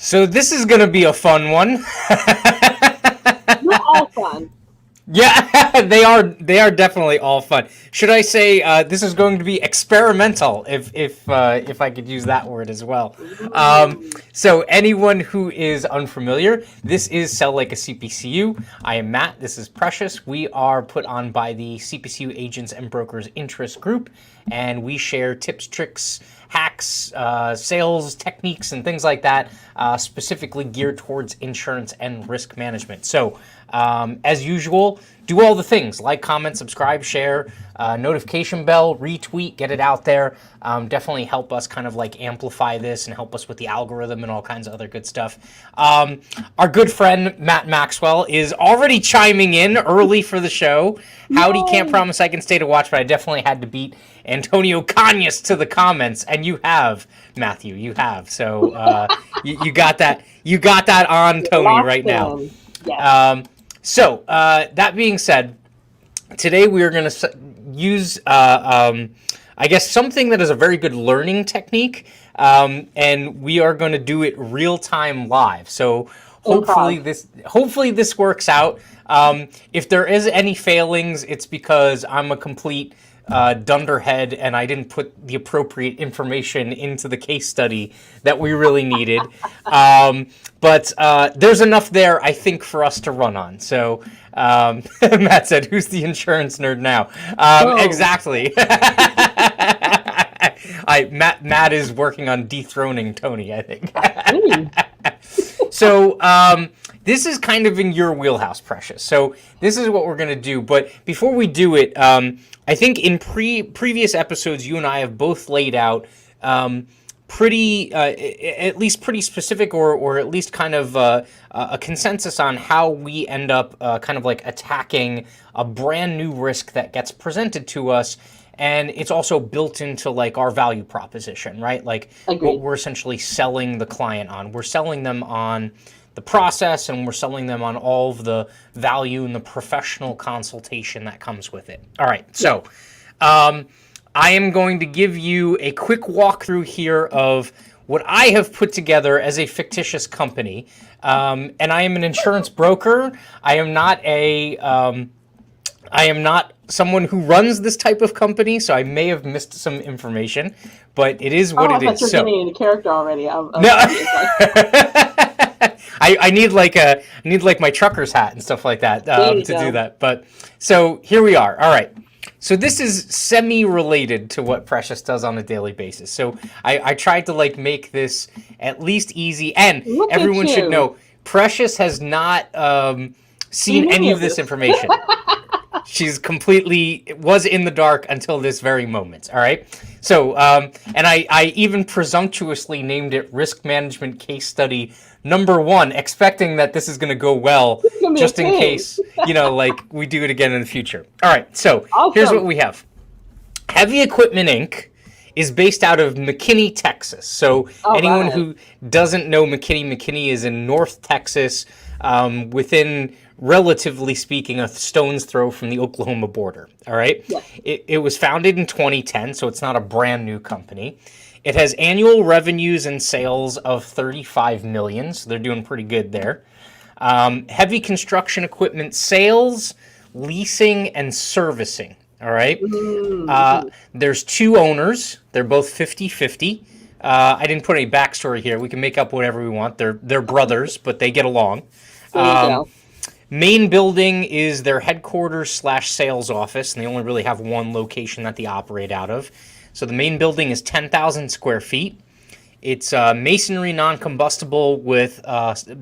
So this is going to be a fun one. Not all fun. Yeah, they are definitely all fun. Should I say this is going to be experimental, if I could use that word as well. Ooh. So anyone who is unfamiliar, this is Sell Like a CPCU. I am Matt. This is Precious. We are put on by the CPCU Agents and Brokers Interest Group, and we share tips, tricks, hacks, sales techniques, and things like that, specifically geared towards insurance and risk management. So, as usual, do all the things: like, comment, subscribe, share, notification bell, retweet, get it out there. Definitely help us kind of like amplify this and help us with the algorithm and all kinds of other good stuff. Our good friend Matt Maxwell is already chiming in early for the show. Howdy, can't Yay. promise I can stay to watch, but I definitely had to beat Antonio Cañas to the comments, and you have, Matthew, you have. So you got that. You got that on Tony Locked right now. in. Yes. So that being said, today we are going to use, I guess, something that is a very good learning technique, and we are going to do it real time live. So Improv. hopefully this works out. If there is any failings, it's because I'm a complete dunderhead and I didn't put the appropriate information into the case study that we really needed. But there's enough there, I think, for us to run on. So Matt said, "Who's the insurance nerd now?" Boom. Exactly. Matt is working on dethroning Tony, I think. Ooh. So this is kind of in your wheelhouse, Precious. So this is what we're going to do. But before we do it, I think in previous episodes, you and I have both laid out pretty, at least pretty specific, or at least kind of a consensus on how we end up kind of like attacking a brand new risk that gets presented to us. And it's also built into like our value proposition, right? Like what Agreed. we're essentially selling the client on. We're selling them on the process, and we're selling them on all of the value and the professional consultation that comes with it. All right, Yes. so I am going to give you a quick walkthrough here of what I have put together as a fictitious company. And I am an insurance broker. I am not someone who runs this type of company, so I may have missed some information, but it is what Oh, I it thought is. you were So getting into character already. I was no, confused. Like, I need like my trucker's hat and stuff like that there you to do go. that. But so here we are. All right. So this is semi-related to what Precious does on a daily basis. So I tried to like make this at least easy, and Look at everyone should you. know Precious has not seen Seen any any of of this this. information. She's completely was in the dark until this very moment. All right. So, and I even presumptuously named it Risk Management Case Study #1, expecting that this is going to go well, It's gonna be a just in thing. case, like we do it again in the future. All right. So here's what Awesome. we have. Heavy Equipment Inc. is based out of McKinney, Texas. So All anyone right. who doesn't know McKinney, McKinney is in North Texas, within, relatively speaking, a stone's throw from the Oklahoma border. All right. Yes. It was founded in 2010, so it's not a brand new company. It has annual revenues and sales of 35 million, so they're doing pretty good there. Heavy construction equipment sales, leasing, and servicing. All right. Mm-hmm. There's two owners. They're both 50-50. I didn't put any backstory here. We can make up whatever we want. They're brothers, but they get along. There you go. Main building is their headquarters / sales office, and they only really have one location that they operate out of. So the main building is 10,000 square feet. It's masonry non-combustible with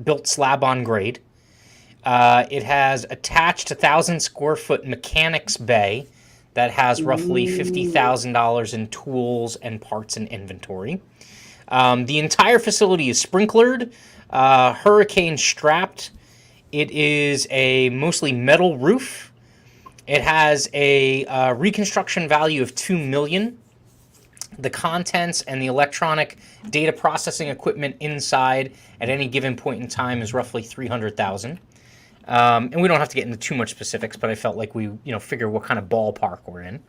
built slab on grade. It has attached 1,000 square foot mechanics bay that has roughly Ooh. $50,000 in tools and parts and inventory. The entire facility is sprinklered, hurricane strapped. It is a mostly metal roof. It has a reconstruction value of $2 million. The contents and the electronic data processing equipment inside at any given point in time is roughly $300,000. And we don't have to get into too much specifics, but I felt like we figure what kind of ballpark we're in.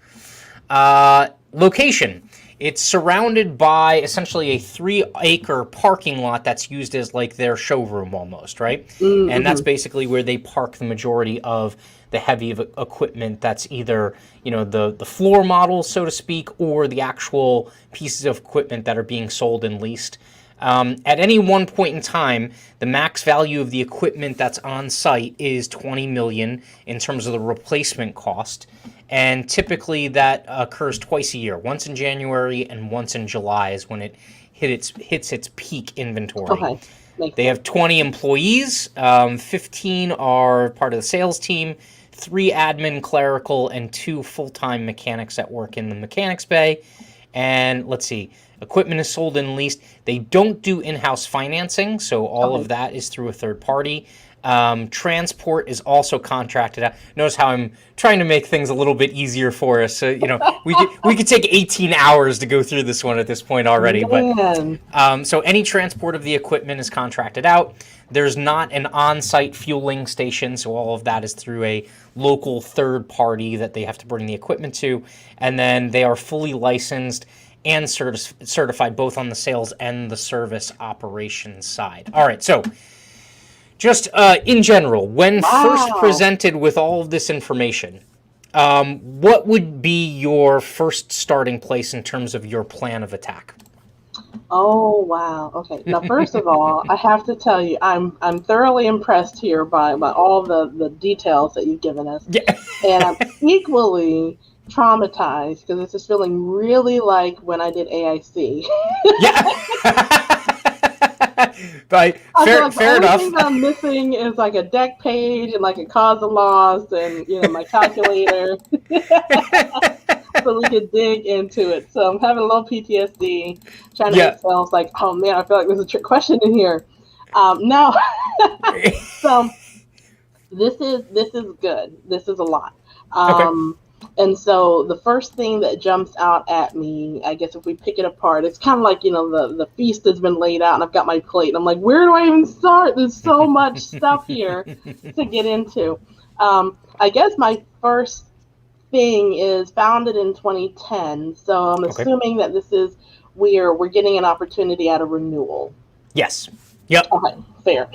Location. It's surrounded by essentially a 3-acre parking lot that's used as like their showroom almost, right? And that's basically where they park the majority of the heavy equipment that's either, the floor models, so to speak, or the actual pieces of equipment that are being sold and leased. At any one point in time, the max value of the equipment that's on site is $20 million in terms of the replacement cost. And typically that occurs twice a year, once in January and once in July is when it hits its peak inventory. Okay. They have 20 employees, 15 are part of the sales team, 3 admin, clerical, and 2 full-time mechanics that work in the mechanics bay. And let's see, equipment is sold and leased. They don't do in-house financing, so all of that is through a third party. Transport is also contracted out. Notice how I'm trying to make things a little bit easier for us. So, we could take 18 hours to go through this one at this point already. Man. But so any transport of the equipment is contracted out. There's not an on-site fueling station, so all of that is through a local third party that they have to bring the equipment to. And then they are fully licensed and certified both on the sales and the service operations side. All right, so just in general, when first presented with all of this information, what would be your first starting place in terms of your plan of attack? Oh, wow. Okay. Now, first of all, I have to tell you, I'm thoroughly impressed here by all the details that you've given us. Yeah. And I'm equally traumatized because this is feeling really like when I did AIC. Yeah. But fair enough. The only thing I'm missing is like a deck page and like a cause of loss and my calculator, so we could dig into it. So I'm having a little PTSD trying to make sense. Like, oh man, I feel like there's a trick question in here. No, so this is good. This is a lot. Okay. And so the first thing that jumps out at me, I guess if we pick it apart, it's kind of like, the feast has been laid out and I've got my plate. And I'm like, where do I even start? There's so much stuff here to get into. I guess my first thing is founded in 2010. So I'm assuming that this is we're getting an opportunity at a renewal. Yes. Yep. Okay, fair.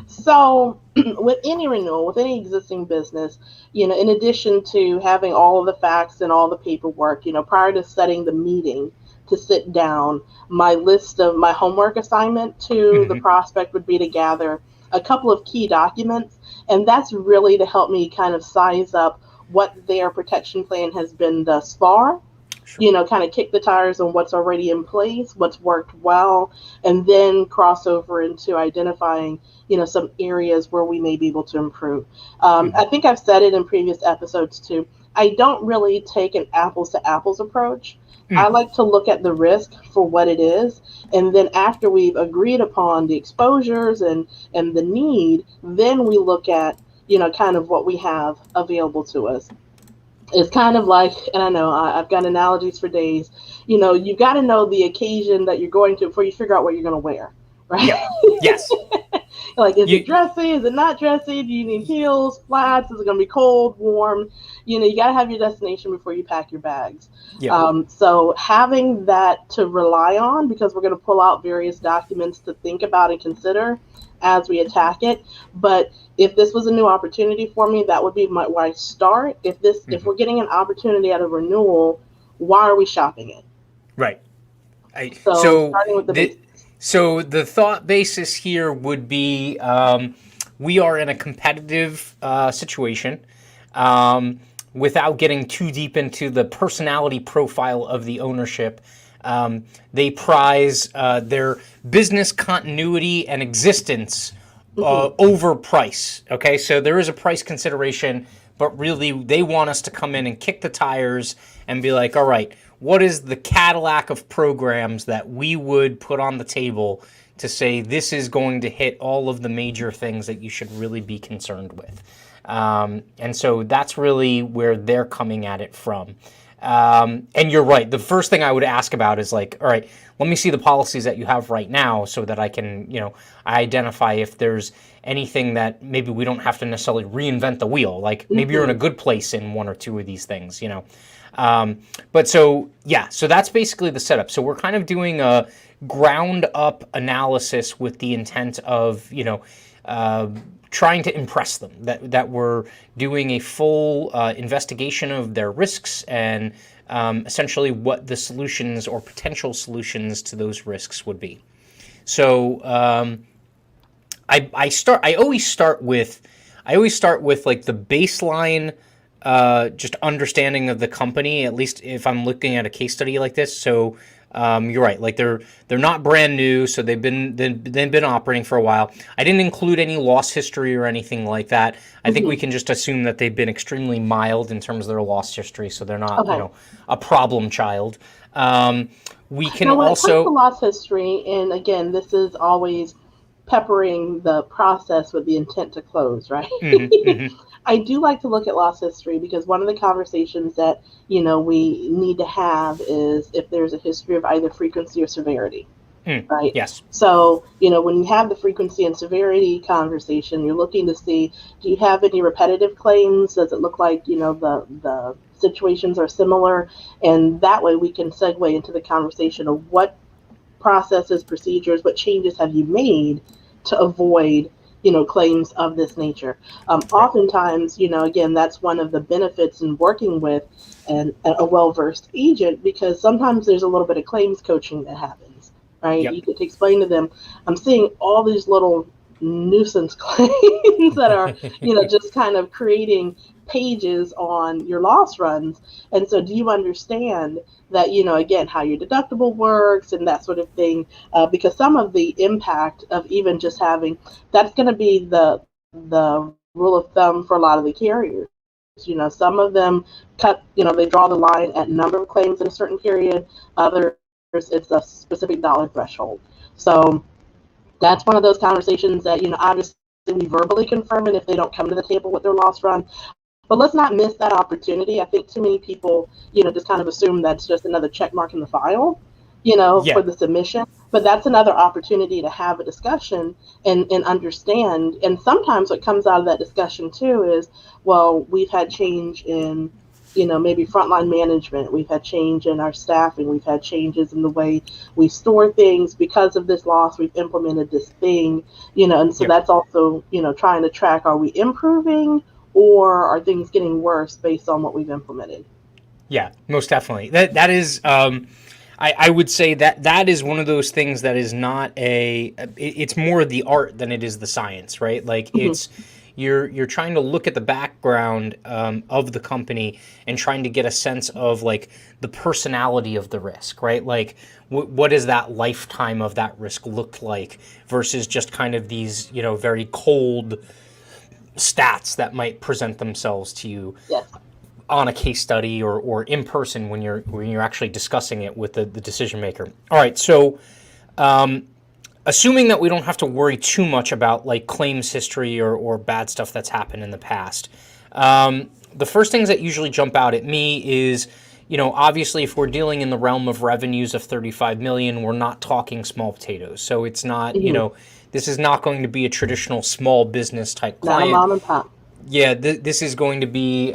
So with any renewal, with any existing business, in addition to having all of the facts and all the paperwork, prior to setting the meeting to sit down, my homework assignment to the prospect would be to gather a couple of key documents. And that's really to help me kind of size up what their protection plan has been thus far. Kind of kick the tires on what's already in place, what's worked well, and then cross over into identifying, some areas where we may be able to improve. I think I've said it in previous episodes too. I don't really take an apples to apples approach. I like to look at the risk for what it is. And then after we've agreed upon the exposures and the need, then we look at, kind of what we have available to us. It's kind of like, and I know I've got analogies for days, you got to know the occasion that you're going to before you figure out what you're going to wear, right? Yeah. Yes. Like, is it dressy? Is it not dressy? Do you need heels, flats? Is it going to be cold, warm? You got to have your destination before you pack your bags. Yeah. So having that to rely on, because we're going to pull out various documents to think about and consider as we attack it. But if this was a new opportunity for me, that would be where I start. If we're getting an opportunity at a renewal, why are we shopping it? Right. So starting with the basics. So the thought basis here would be we are in a competitive situation. Without getting too deep into the personality profile of the ownership, they prize their business continuity and existence over price. Okay, so there is a price consideration, but really they want us to come in and kick the tires and be like, all right, what is the Cadillac of programs that we would put on the table to say this is going to hit all of the major things that you should really be concerned with? And so that's really where they're coming at it from. And you're right. The first thing I would ask about is like, all right, let me see the policies that you have right now so that I can, I identify if there's anything that maybe we don't have to necessarily reinvent the wheel. Like maybe you're in a good place in one or two of these things. But so, yeah, so that's basically the setup. So we're kind of doing a ground up analysis with the intent of, trying to impress them, that we're doing a full investigation of their risks and essentially what the solutions or potential solutions to those risks would be. So I always start with like the baseline, just understanding of the company, at least if I'm looking at a case study like this. So you're right, like they're not brand new, so they've been operating for a while. I didn't include any loss history or anything like that. I think we can just assume that they've been extremely mild in terms of their loss history, so they're not a problem child. We can now, when also it comes to loss history, and again, this is always peppering the process with the intent to close, right? I do like to look at loss history because one of the conversations that, we need to have is if there's a history of either frequency or severity, right? Yes. So, when you have the frequency and severity conversation, you're looking to see, do you have any repetitive claims? Does it look like, the situations are similar? And that way we can segue into the conversation of what processes, procedures, what changes have you made to avoid claims of this nature. Oftentimes, again, that's one of the benefits in working with a well-versed agent, because sometimes there's a little bit of claims coaching that happens, right? Yep. You get to explain to them, I'm seeing all these little nuisance claims that are, just kind of creating pages on your loss runs. And so do you understand that, again, how your deductible works and that sort of thing? Because some of the impact of even just having, that's going to be the rule of thumb for a lot of the carriers. Some of them cut, they draw the line at number of claims in a certain period. Others, it's a specific dollar threshold. So that's one of those conversations that, obviously we verbally confirm it if they don't come to the table with their loss run. But let's not miss that opportunity. I think too many people, just kind of assume that's just another check mark in the file, for the submission. But that's another opportunity to have a discussion and understand. And sometimes what comes out of that discussion too is, well, we've had change in, maybe frontline management. We've had change in our staffing. We've had changes in the way we store things because of this loss. We've implemented this thing, and so that's also, trying to track, are we improving or are things getting worse based on what we've implemented? Yeah, most definitely. That is, I would say that is one of those things that is not it's more the art than it is the science, right? Like it's, you're trying to look at the background of the company and trying to get a sense of like the personality of the risk, right? Like what does that lifetime of that risk look like versus just kind of these, very cold stats that might present themselves to you on a case study or in person when you're actually discussing it with the decision maker. All right, so assuming that we don't have to worry too much about like claims history or bad stuff that's happened in the past, the first things that usually jump out at me is, obviously if we're dealing in the realm of revenues of 35 million, we're not talking small potatoes. So it's not, this is not going to be a traditional small business type client. Not a mom and pop. Yeah, this is going to be.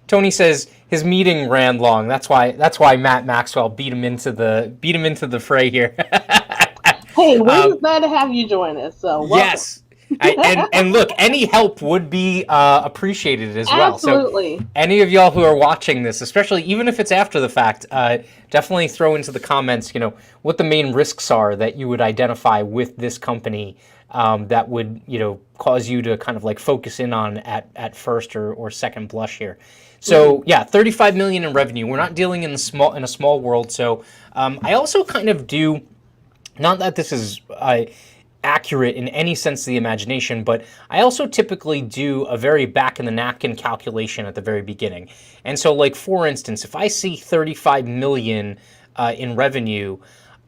Tony says his meeting ran long. That's why Matt Maxwell beat him into the fray here. Hey, we're just glad to have you join us. So welcome. Yes, and look, any help would be appreciated as well. Absolutely. So any of y'all who are watching this, especially even if it's after the fact, definitely throw into the comments, what the main risks are that you would identify with this company. That would, cause you to kind of like focus in on at first or second blush here. So yeah, 35 million in revenue. We're not dealing in a small world. So I also kind of do, not that this is accurate in any sense of the imagination, but I also typically do a very back in the napkin calculation at the very beginning. And so like, for instance, if I see 35 million in revenue,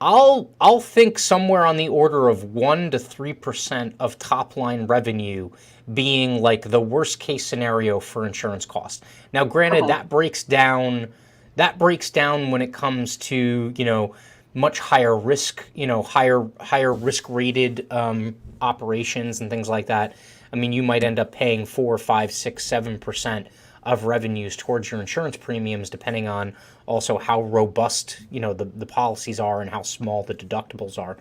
I'll think somewhere on the order of 1 to 3% of top line revenue being like the worst case scenario for insurance costs. Now, granted, Okay. that breaks down when it comes to, much higher risk, higher risk rated operations and things like that. I mean, you might end up paying 4, 5, 6, 7% of revenues towards your insurance premiums, depending on also how robust, the policies are and how small the deductibles are.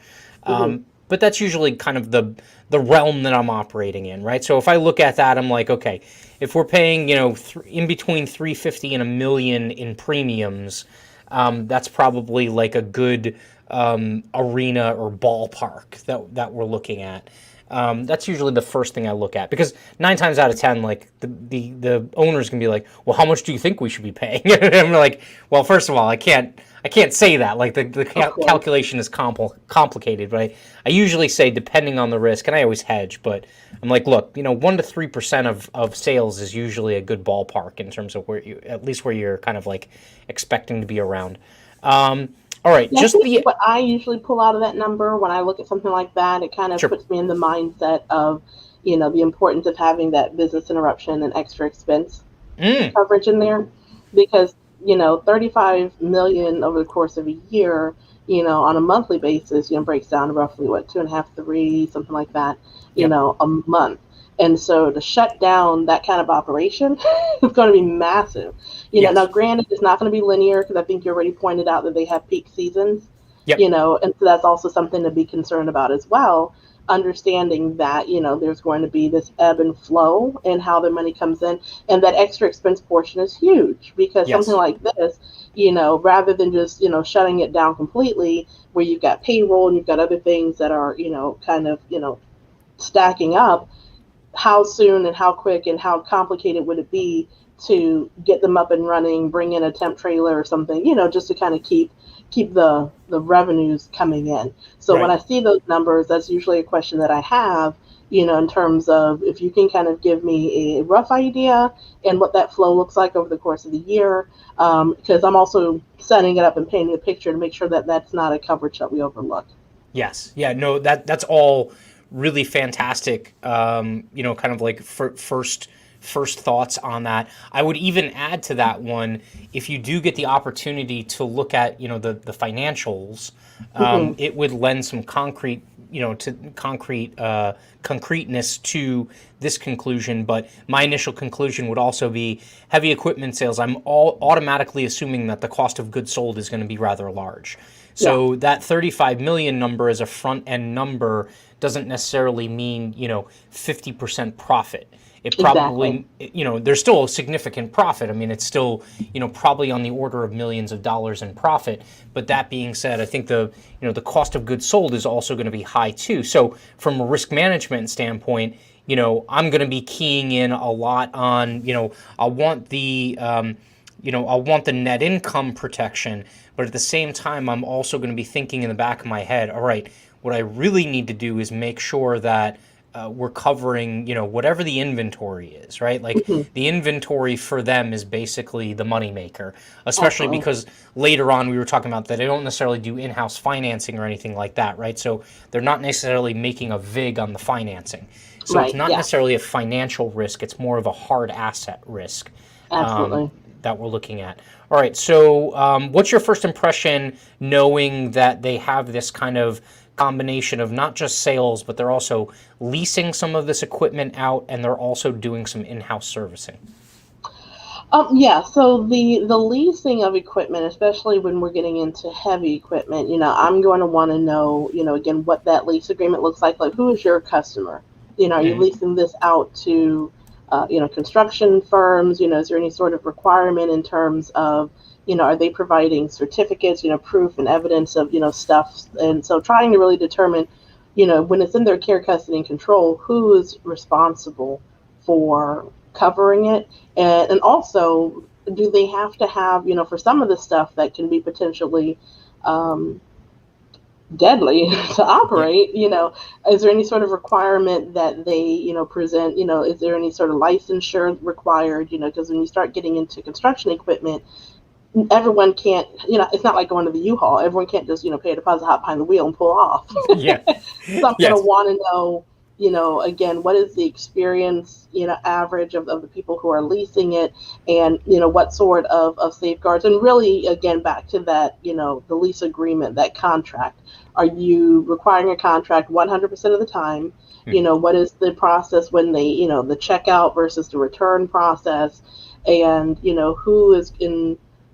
Hmm. But that's usually kind of the realm that I'm operating in, right? So if I look at that, I'm like, okay, if we're paying, in between 350 and $1 million in premiums, that's probably like a good arena or ballpark that we're looking at. That's usually the first thing I look at, because 9 times out of 10, like the owner's gonna be like, "Well, how much do you think we should be paying?" And I'm like, "Well, first of all, I can't say that. Like the Of course. calculation is complicated, but I usually say depending on the risk, and I always hedge. But I'm like, look, 1 to 3% of sales is usually a good ballpark in terms of at least where you're kind of like expecting to be around. All right, Yeah, I just think the what I usually pull out of that number when I look at something like that, it kind of sure. puts me in the mindset of, the importance of having that business interruption and extra expense Mm, coverage in there, because 35 million over the course of a year, on a monthly basis, breaks down to roughly what, two and a half, three, something like that, yep. a month. And so to shut down that kind of operation is going to be massive. Now Yes. granted, it's not going to be linear, because I think you already pointed out that they have peak seasons, Yep. and so that's also something to be concerned about as well, understanding that there's going to be this ebb and flow in how the money comes in, and that extra expense portion is huge, because something Yes. like this, rather than just shutting it down completely, where you've got payroll and you've got other things that are kind of stacking up, how soon and how quick and how complicated would it be to get them up and running, bring in a temp trailer or something, just to kind of keep the revenues coming in. So when Right. I see those numbers, that's usually a question that I have, in terms of if you can kind of give me a rough idea and what that flow looks like over the course of the year, because I'm also setting it up and painting a picture to make sure that that's not a coverage that we overlook. Yes. Yeah. No. That's all really fantastic. Kind of like first thoughts on that. I would even add to that one, if you do get the opportunity to look at the financials, Hmm. it would lend some concreteness to this conclusion. But my initial conclusion would also be heavy equipment sales. I'm all automatically assuming that the cost of goods sold is going to be rather large. Yeah, So that 35 million number as a front end number doesn't necessarily mean 50% profit. It exactly. probably, there's still a significant profit. I mean, it's still, probably on the order of millions of dollars in profit. But that being said, I think the cost of goods sold is also going to be high too. So from a risk management standpoint, I'm going to be keying in a lot on, I want the, I want the net income protection, but at the same time, I'm also going to be thinking in the back of my head, all right, what I really need to do is make sure that we're covering, whatever the inventory is, right? Like Hmm. the inventory for them is basically the moneymaker, especially Absolutely. because later on we were talking about that they don't necessarily do in-house financing or anything like that, right? So they're not necessarily making a VIG on the financing. So it's Right. not Yeah. necessarily a financial risk, it's more of a hard asset risk um, Absolutely. that we're looking at. All right, so what's your first impression knowing that they have this kind of combination of not just sales, but they're also leasing some of this equipment out and they're also doing some in-house servicing? Yeah, so the leasing of equipment, especially when we're getting into heavy equipment, I'm going to want to know, again, what that lease agreement looks like. Like, who is your customer? Are you Mm-hmm. leasing this out to, construction firms? Is there any sort of requirement in terms of, are they providing certificates, proof and evidence of, stuff? And so trying to really determine, when it's in their care, custody, and control, who is responsible for covering it, and also, do they have to have, for some of the stuff that can be potentially um, deadly to Yep. operate, is there any sort of requirement that they, present, is there any sort of licensure required, because when you start getting into construction equipment, everyone can't, it's not like going to the U-Haul. Everyone can't just, pay a deposit, hop behind the wheel and pull off. Yeah. So I'm going to Yes. want to know, again, what is the experience, average of the people who are leasing it, and, what sort of safeguards. And really, again, back to that, the lease agreement, that contract. Are you requiring a contract 100% of the time? What is the process when they, the checkout versus the return process? And,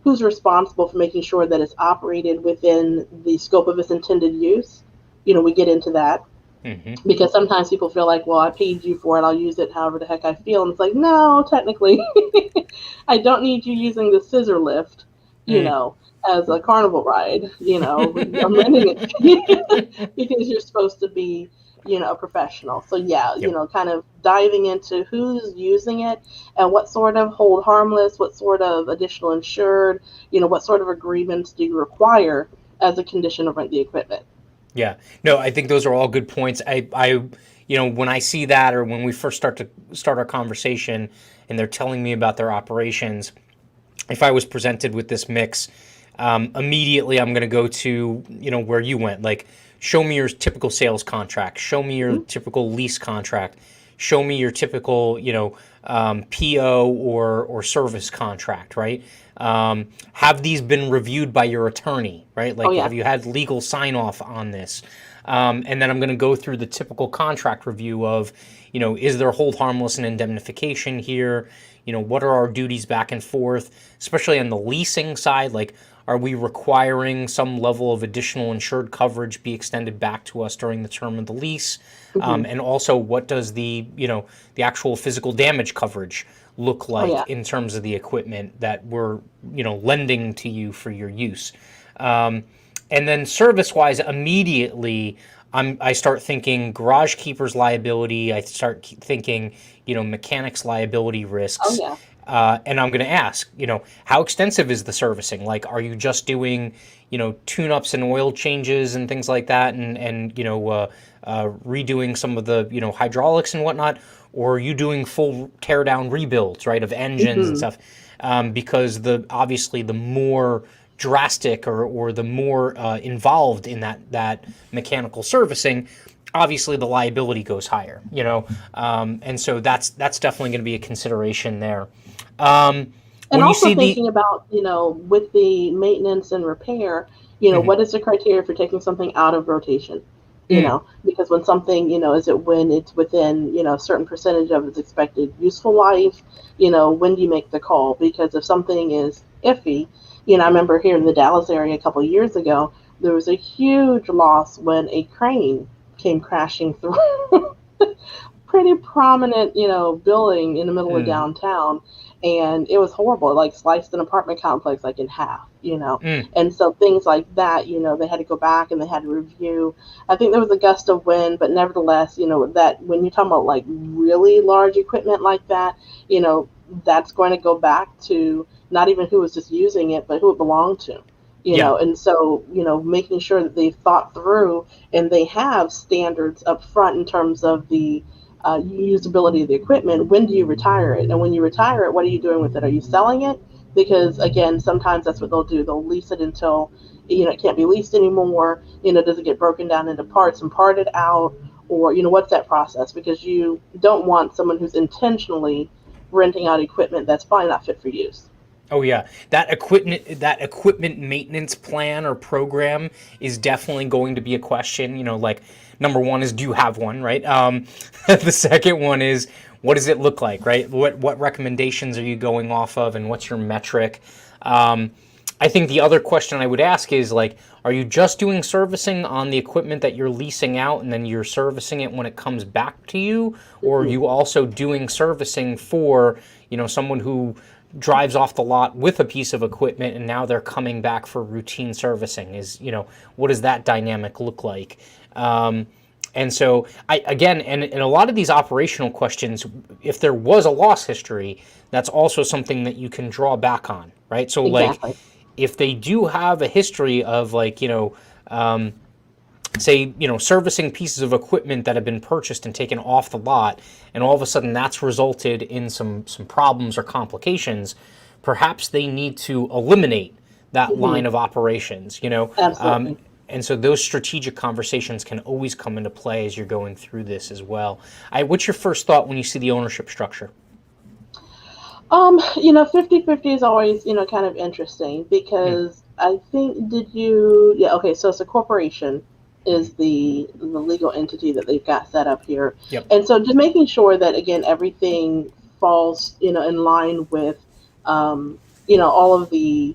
who's responsible for making sure that it's operated within the scope of its intended use? We get into that Hmm. because sometimes people feel like, well, I paid you for it, I'll use it however the heck I feel. And it's like, no, technically, I don't need you using the scissor lift, as a carnival ride. I'm renting it to you because you're supposed to be, a professional. So yeah, Yep. kind of diving into who's using it and what sort of hold harmless, what sort of additional insured, what sort of agreements do you require as a condition of rent the equipment. Yeah. No, I think those are all good points. When I see that, or when we first start our conversation and they're telling me about their operations, if I was presented with this mix, immediately I'm going to go to, where you went, like, show me your typical sales contract, show me your typical lease contract, show me your typical, PO or service contract, right? Have these been reviewed by your attorney, right? Oh Like, yeah. have you had legal sign off on this? And then I'm going to go through the typical contract review of, is there hold harmless and indemnification here? What are our duties back and forth, especially on the leasing side? Like, are we requiring some level of additional insured coverage be extended back to us during the term of the lease? Hmm. And also, what does the actual physical damage coverage look Oh like yeah. in terms of the equipment that we're, lending to you for your use? Um, and then service-wise, immediately I start thinking garage keepers liability. I start thinking, mechanics liability Oh risks. yeah. And I'm going to ask, how extensive is the servicing? Like, are you just doing, tune-ups and oil changes and things like that, and redoing some of the, hydraulics and whatnot, or are you doing full tear-down rebuilds, right, of engines and Hmm. stuff? Because obviously the more drastic or the more involved in that mechanical servicing, obviously the liability goes higher, and so that's definitely going to be a consideration there. And When you also see the thinking about, with the maintenance and repair, Mhm. what is the criteria for taking something out of rotation? Mm, Because when something, is it when it's within, a certain percentage of its expected useful life? When do you make the call? Because if something is iffy, I remember here in the Dallas area a couple of years ago, there was a huge loss when a crane came crashing through pretty prominent, building in the middle of mm, downtown. And it was horrible. It, like, sliced an apartment complex like in half. mm. And so things like that, they had to go back and they had to review. I think there was a gust of wind, but nevertheless, that when you're talking about like really large equipment like that, that's going to go back to not even who was just using it, but who it belonged to. Yeah. And so, making sure that they've thought through and they have standards up front in terms of the usability of the equipment. When do you retire it? And when you retire it, what are you doing with it? Are you selling it? Because again, sometimes that's what they'll do. They'll lease it until it can't be leased anymore. Does it get broken down into parts and parted out, or what's that process? Because you don't want someone who's intentionally renting out equipment that's probably not fit for use. Oh yeah, that equipment maintenance plan or program is definitely going to be a question. Like, number one is, do you have one, right? The second one is, what does it look like, right? What recommendations are you going off of, and what's your metric? Um, I think the other question I would ask is, like, are you just doing servicing on the equipment that you're leasing out, and then you're servicing it when it comes back to you, or are Mm-hmm. you also doing servicing for, someone who drives off the lot with a piece of equipment and now they're coming back for routine servicing? Is, what does that dynamic look like? And so, again, and a lot of these operational questions, if there was a loss history, that's also something that you can draw back on, right? So, like, Exactly. if they do have a history of, like, say, servicing pieces of equipment that have been purchased and taken off the lot, and all of a sudden that's resulted in some problems or complications, perhaps they need to eliminate that line of operations, Absolutely. and so those strategic conversations can always come into play as you're going through this as well. What's your first thought when you see the ownership structure? 50-50 is always, kind of interesting Mm, because I think, yeah, okay, so it's a corporation mhm. is the legal entity that they've got set up here. Yep. And so just making sure that, again, everything falls, in line with, all of the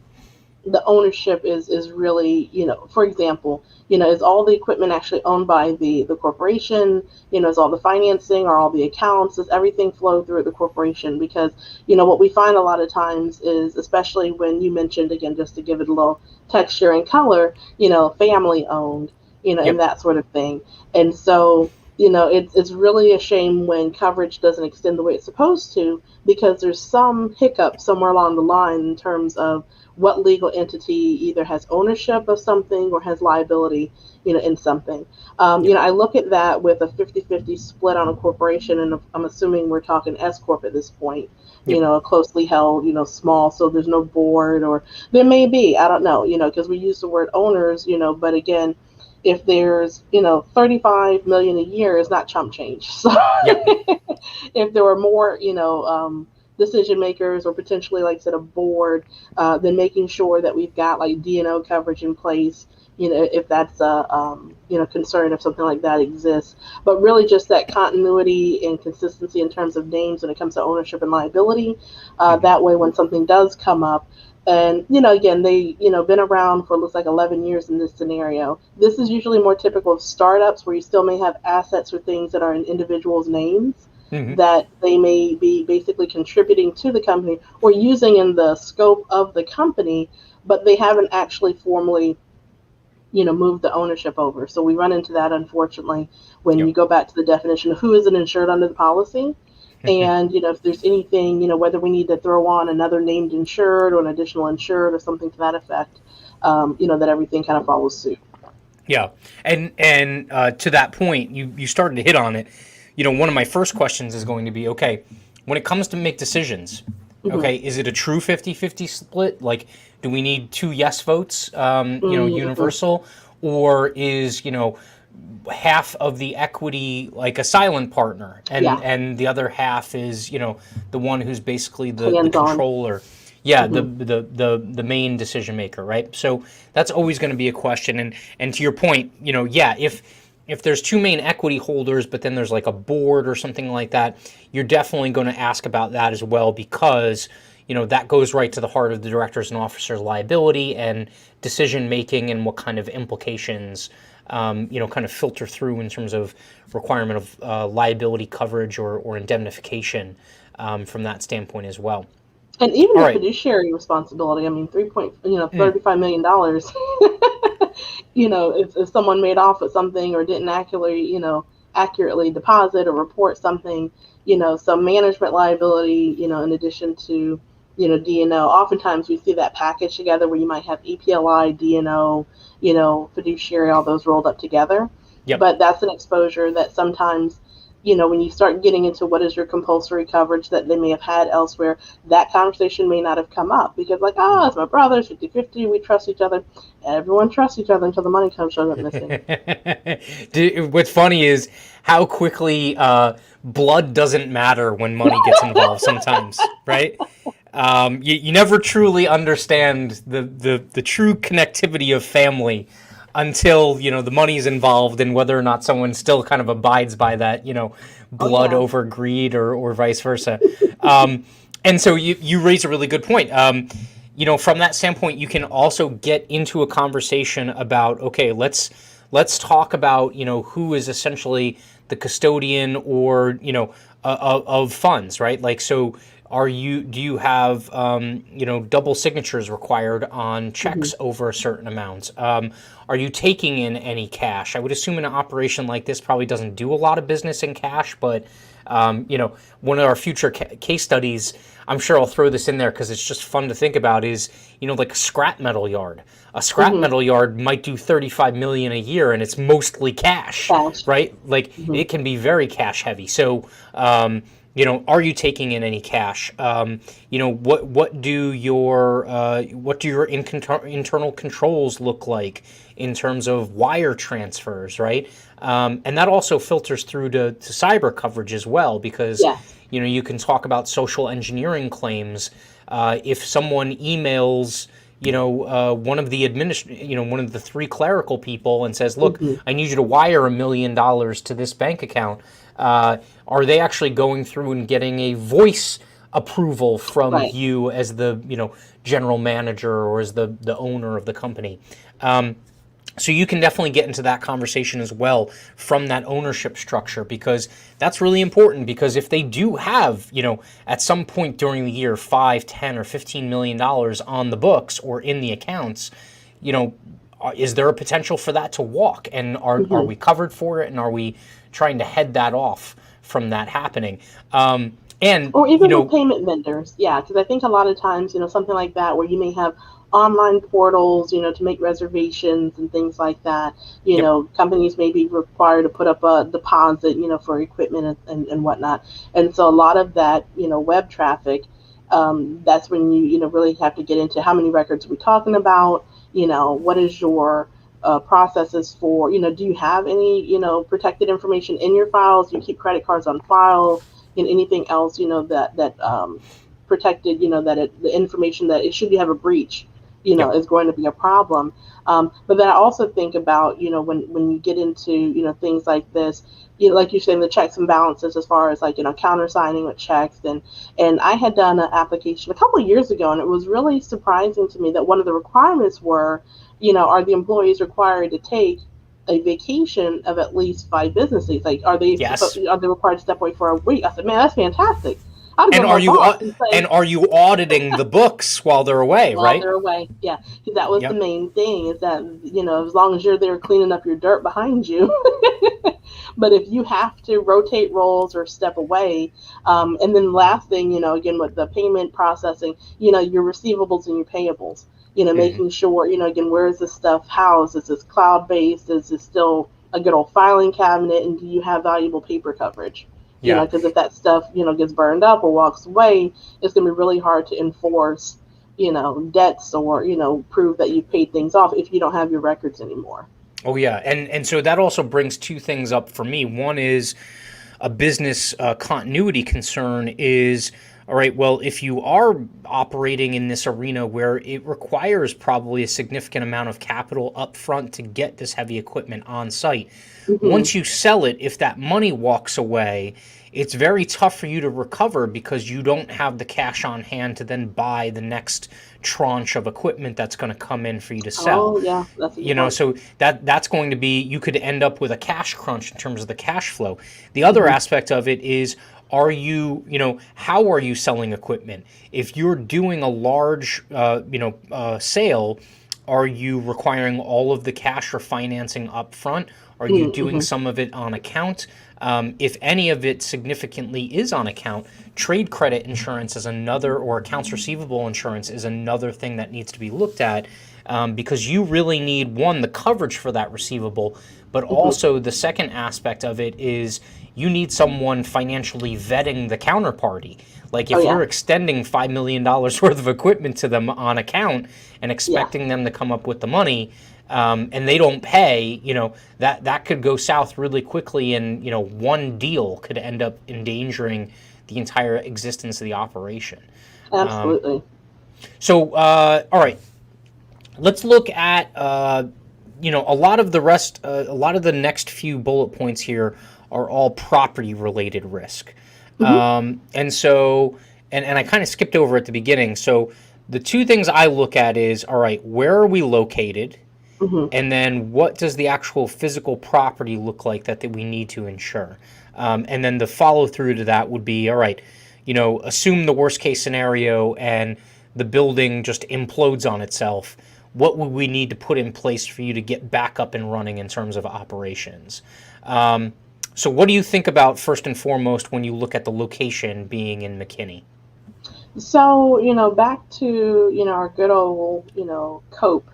ownership is really, for example, is all the equipment actually owned by the corporation? Is all the financing or all the accounts, does everything flow through the corporation? Because what we find a lot of times is, especially when you mentioned, again, just to give it a little texture and color, family owned, and Yep. that sort of thing. And so it's really a shame when coverage doesn't extend the way it's supposed to, because there's some hiccup somewhere along the line in terms of what legal entity either has ownership of something or has liability, in something. Yep. I look at that with a 50-50 split on a corporation, and I'm assuming we're talking S Corp at this point, Yep. a closely held, small, so there's no board, or there may be, I don't know, because we use the word owners, but again, if there's 35 million a year is not chump change. So Yep. if there were more, decision makers, or potentially, like I said, a board, then making sure that we've got like D&O coverage in place, if that's a concern, if something like that exists. But really just that continuity and consistency in terms of names when it comes to ownership and liability. Hmm. That way, when something does come up, and again, they been around for, looks like, 11 years in this scenario. This is usually more typical of startups, where you still may have assets or things that are in individuals' names Hmm. that they may be basically contributing to the company or using in the scope of the company, but they haven't actually formally moved the ownership over. So we run into that, unfortunately, when you Yep. go back to the definition of who is an insured under the policy. And if there's anything, whether we need to throw on another named insured or an additional insured or something to that effect, that everything kind of follows suit. Yeah, and to that point, you started to hit on it. One of my first questions is going to be, okay, when it comes to make decisions, Hmm. okay, is it a true 50-50 split? Like, do we need two yes votes, Hmm. universal, or is half of the equity like a silent partner, and Yeah, the other half is the one who's basically the hands on. controller, yeah, the Hmm. the main decision maker, right? So that's always going to be a question. And to your point, yeah, if there's two main equity holders, but then there's like a board or something like that, you're definitely going to ask about that as well, because that goes right to the heart of the directors and officers liability and decision making, and what kind of implications kind of filter through in terms of requirement of liability coverage or indemnification, from that standpoint as well. And even All the right. fiduciary responsibility. I mean, Mm, $35 million. If someone made off with something or didn't accurately deposit or report something, some management liability, in addition to, D&O. Oftentimes we see that package together where you might have EPLI, D&O, fiduciary, all those rolled up together. yep. But that's an exposure that sometimes, when you start getting into what is your compulsory coverage that they may have had elsewhere, that conversation may not have come up, because, like, oh, it's my brother, 50-50, we trust each other. Everyone trusts each other until the money comes shows up missing. What's funny is how quickly blood doesn't matter when money gets involved sometimes, right? You never truly understand the true connectivity of family until the money's involved, and whether or not someone still kind of abides by that, Oh, blood yeah. over greed, or vice versa. And so you raise a really good point. From that standpoint, you can also get into a conversation about, okay, let's talk about who is essentially the custodian, or of funds, right? Like, so do you have double signatures required on Hmm. checks over a certain amount? Are you taking in any cash? I would assume an operation like this probably doesn't do a lot of business in cash, but one of our future case studies, I'm sure I'll throw this in there because it's just fun to think about, is like a scrap metal yard. A scrap Hmm. metal yard might do 35 million a year, and it's mostly cash, Cash. right? Like, Hmm. it can be very cash heavy. So Are you taking in any cash? What do your internal controls look like in terms of wire transfers, right? And that also filters through to cyber coverage as well, because Yes. you can talk about social engineering claims. If someone emails one of the three clerical people and says, "Look, Hmm. I need you to wire $1 million to this bank account," are they actually going through and getting a voice approval from Right. you as the general manager or as the owner of the company? So you can definitely get into that conversation as well from that ownership structure, because that's really important. Because if they do have, at some point during the year, 5, 10, or $15 million on the books or in the accounts, you know, is there a potential for that to walk? And are Hmm. we covered for it? And are we trying to head that off from that happening? And Or even with payment vendors, yeah, because I think a lot of times, something like that where you may have online portals, to make reservations and things like that. yep, Companies may be required to put up a deposit, for equipment and whatnot. And so a lot of that, web traffic, that's when you really have to get into how many records are we talking about, what is your processes for, do you have any, protected information in your files? Do you keep credit cards on file? And anything else, that protected, the information that it should you have a breach, yep, is going to be a problem. But then I also think about, when you get into, things like this, like you said, the checks and balances as far as like, countersigning with checks. And I had done an application a couple of years ago, and it was really surprising to me that one of the requirements were, are the employees required to take a vacation of at least 5 business days? Like, yes. are they required to step away for a week? I said, man, that's fantastic. I'd go And to are my you boss and say, auditing the books while they're away, while right? they're away, yeah, 'cause that was the Yep. main thing, is that, as long as you're there cleaning up your dirt behind you. But if you have to rotate roles or step away, and then last thing, again, with the payment processing, your receivables and your payables, Hmm. making sure, again, where is this stuff housed? Is this cloud based? Is this still a good old filing cabinet? And do you have valuable paper coverage? Yeah. Because if that stuff, gets burned up or walks away, it's going to be really hard to enforce, debts, or, prove that you've paid things off if you don't have your records anymore. Oh yeah, and so that also brings two things up for me. One is a business continuity concern is, all right, well, if you are operating in this arena where it requires probably a significant amount of capital upfront to get this heavy equipment on site, Hmm. once you sell it, if that money walks away, it's very tough for you to recover because you don't have the cash on hand to then buy the next tranche of equipment that's going to come in for you to sell. Oh, yeah, that's a good point. So that's going to be, you could end up with a cash crunch in terms of the cash flow. The other Hmm. aspect of it is, are you, how are you selling equipment? If you're doing a large sale, are you requiring all of the cash or financing up front? Are you doing Mm-hmm. some of it on account? If any of it significantly is on account, trade credit insurance is another, or accounts receivable insurance is another thing that needs to be looked at, because you really need, one, the coverage for that receivable, but Hmm. also the second aspect of it is you need someone financially vetting the counterparty. Like Oh, if yeah. you're extending $5 million worth of equipment to them on account and Yeah. expecting them to come up with the money, and they don't pay, that could go south really quickly, and one deal could end up endangering the entire existence of the operation. Absolutely. So, all right, let's look at a lot of the rest. A lot of the next few bullet points here are all property related risk, Hmm. and so and I kind of skipped over at the beginning. So the two things I look at is, all right, where are we located? Hmm. And then what does the actual physical property look like that we need to insure? And then the follow through to that would be, all right, assume the worst case scenario and the building just implodes on itself. What would we need to put in place for you to get back up and running in terms of operations? So, what do you think about first and foremost when you look at the location being in McKinney? So, back to, our good old, COPE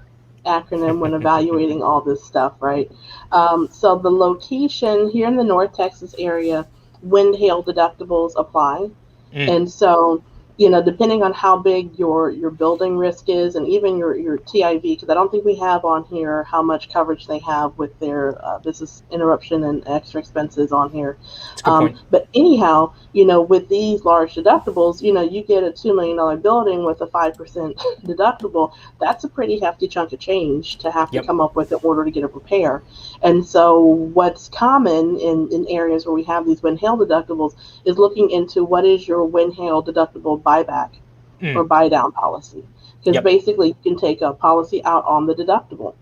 acronym when evaluating all this stuff, right? So the location here in the North Texas area, wind hail deductibles apply. Mm. And so, depending on how big your building risk is, and even your TIV, because I don't think we have on here how much coverage they have with their business interruption and extra expenses on here. That's a good point. But anyhow, with these large deductibles, you get a $2 million building with a 5% deductible. That's a pretty hefty chunk of change to have to Yep. come up with in order to get a repair. And so what's common in areas where we have these wind hail deductibles is looking into what is your wind hail deductible buyback or buy down policy. Because Yep. basically you can take a policy out on the deductible,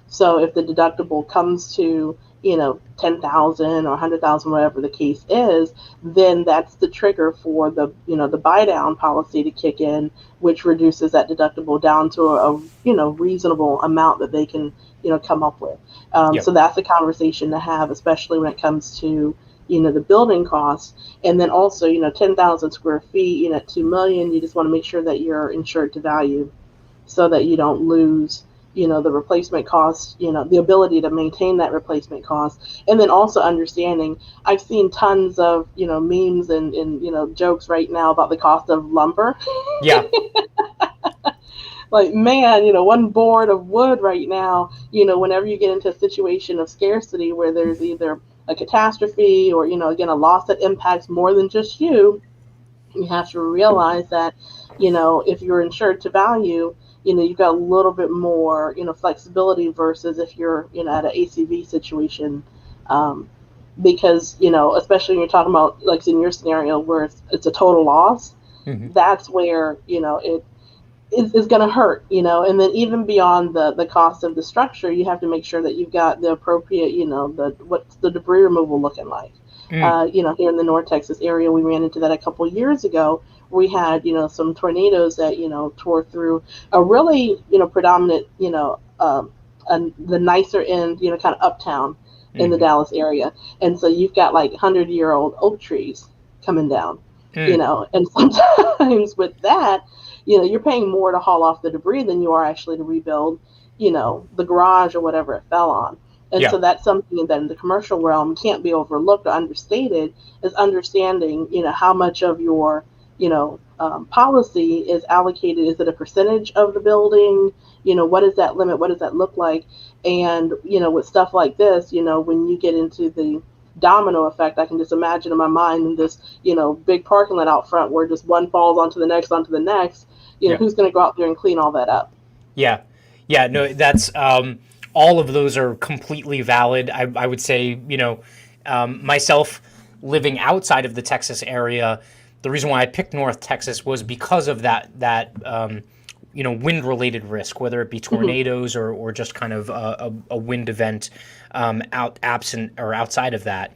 So if the deductible comes to, 10,000 or 100,000, whatever the case is, then that's the trigger for the buy down policy to kick in, which reduces that deductible down to a reasonable amount that they can, come up with. Yep. So that's a conversation to have, especially when it comes to, the building costs. And then also, 10,000 square feet, at 2 million, you just want to make sure that you're insured to value so that you don't lose, the replacement cost, the ability to maintain that replacement cost. And then also understanding, I've seen tons of, memes and jokes right now about the cost of lumber. Yeah. Like, man, one board of wood right now, whenever you get into a situation of scarcity where there's either a catastrophe or, again, a loss that impacts more than just you have to realize that, if you're insured to value, you've got a little bit more, flexibility versus if you're, at an ACV situation. Because, especially when you're talking about, like in your scenario where it's a total loss, that's where, it is going to hurt, and then even beyond the cost of the structure, you have to make sure that you've got the appropriate, what's the debris removal looking like. Here in the North Texas area, we ran into that a couple years ago. We had, some tornadoes that, tore through a really, predominant, the nicer end, kind of uptown in the Dallas area. And so you've got like 100-year-old oak trees coming down, and sometimes with that, you're paying more to haul off the debris than you are actually to rebuild, the garage or whatever it fell on. And so that's something that in the commercial realm can't be overlooked or understated, is understanding, how much of your, policy is allocated. Is it a percentage of the building? What is that limit? What does that look like? And, with stuff like this, when you get into the domino effect, I can just imagine in my mind in this, big parking lot out front where just one falls onto the next, who's going to go out there and clean all that up? Yeah. Yeah. No, that's, all of those are completely valid. I would say, myself living outside of the Texas area, the reason why I picked North Texas was because of that wind-related risk, whether it be tornadoes or just kind of a wind event absent or outside of that.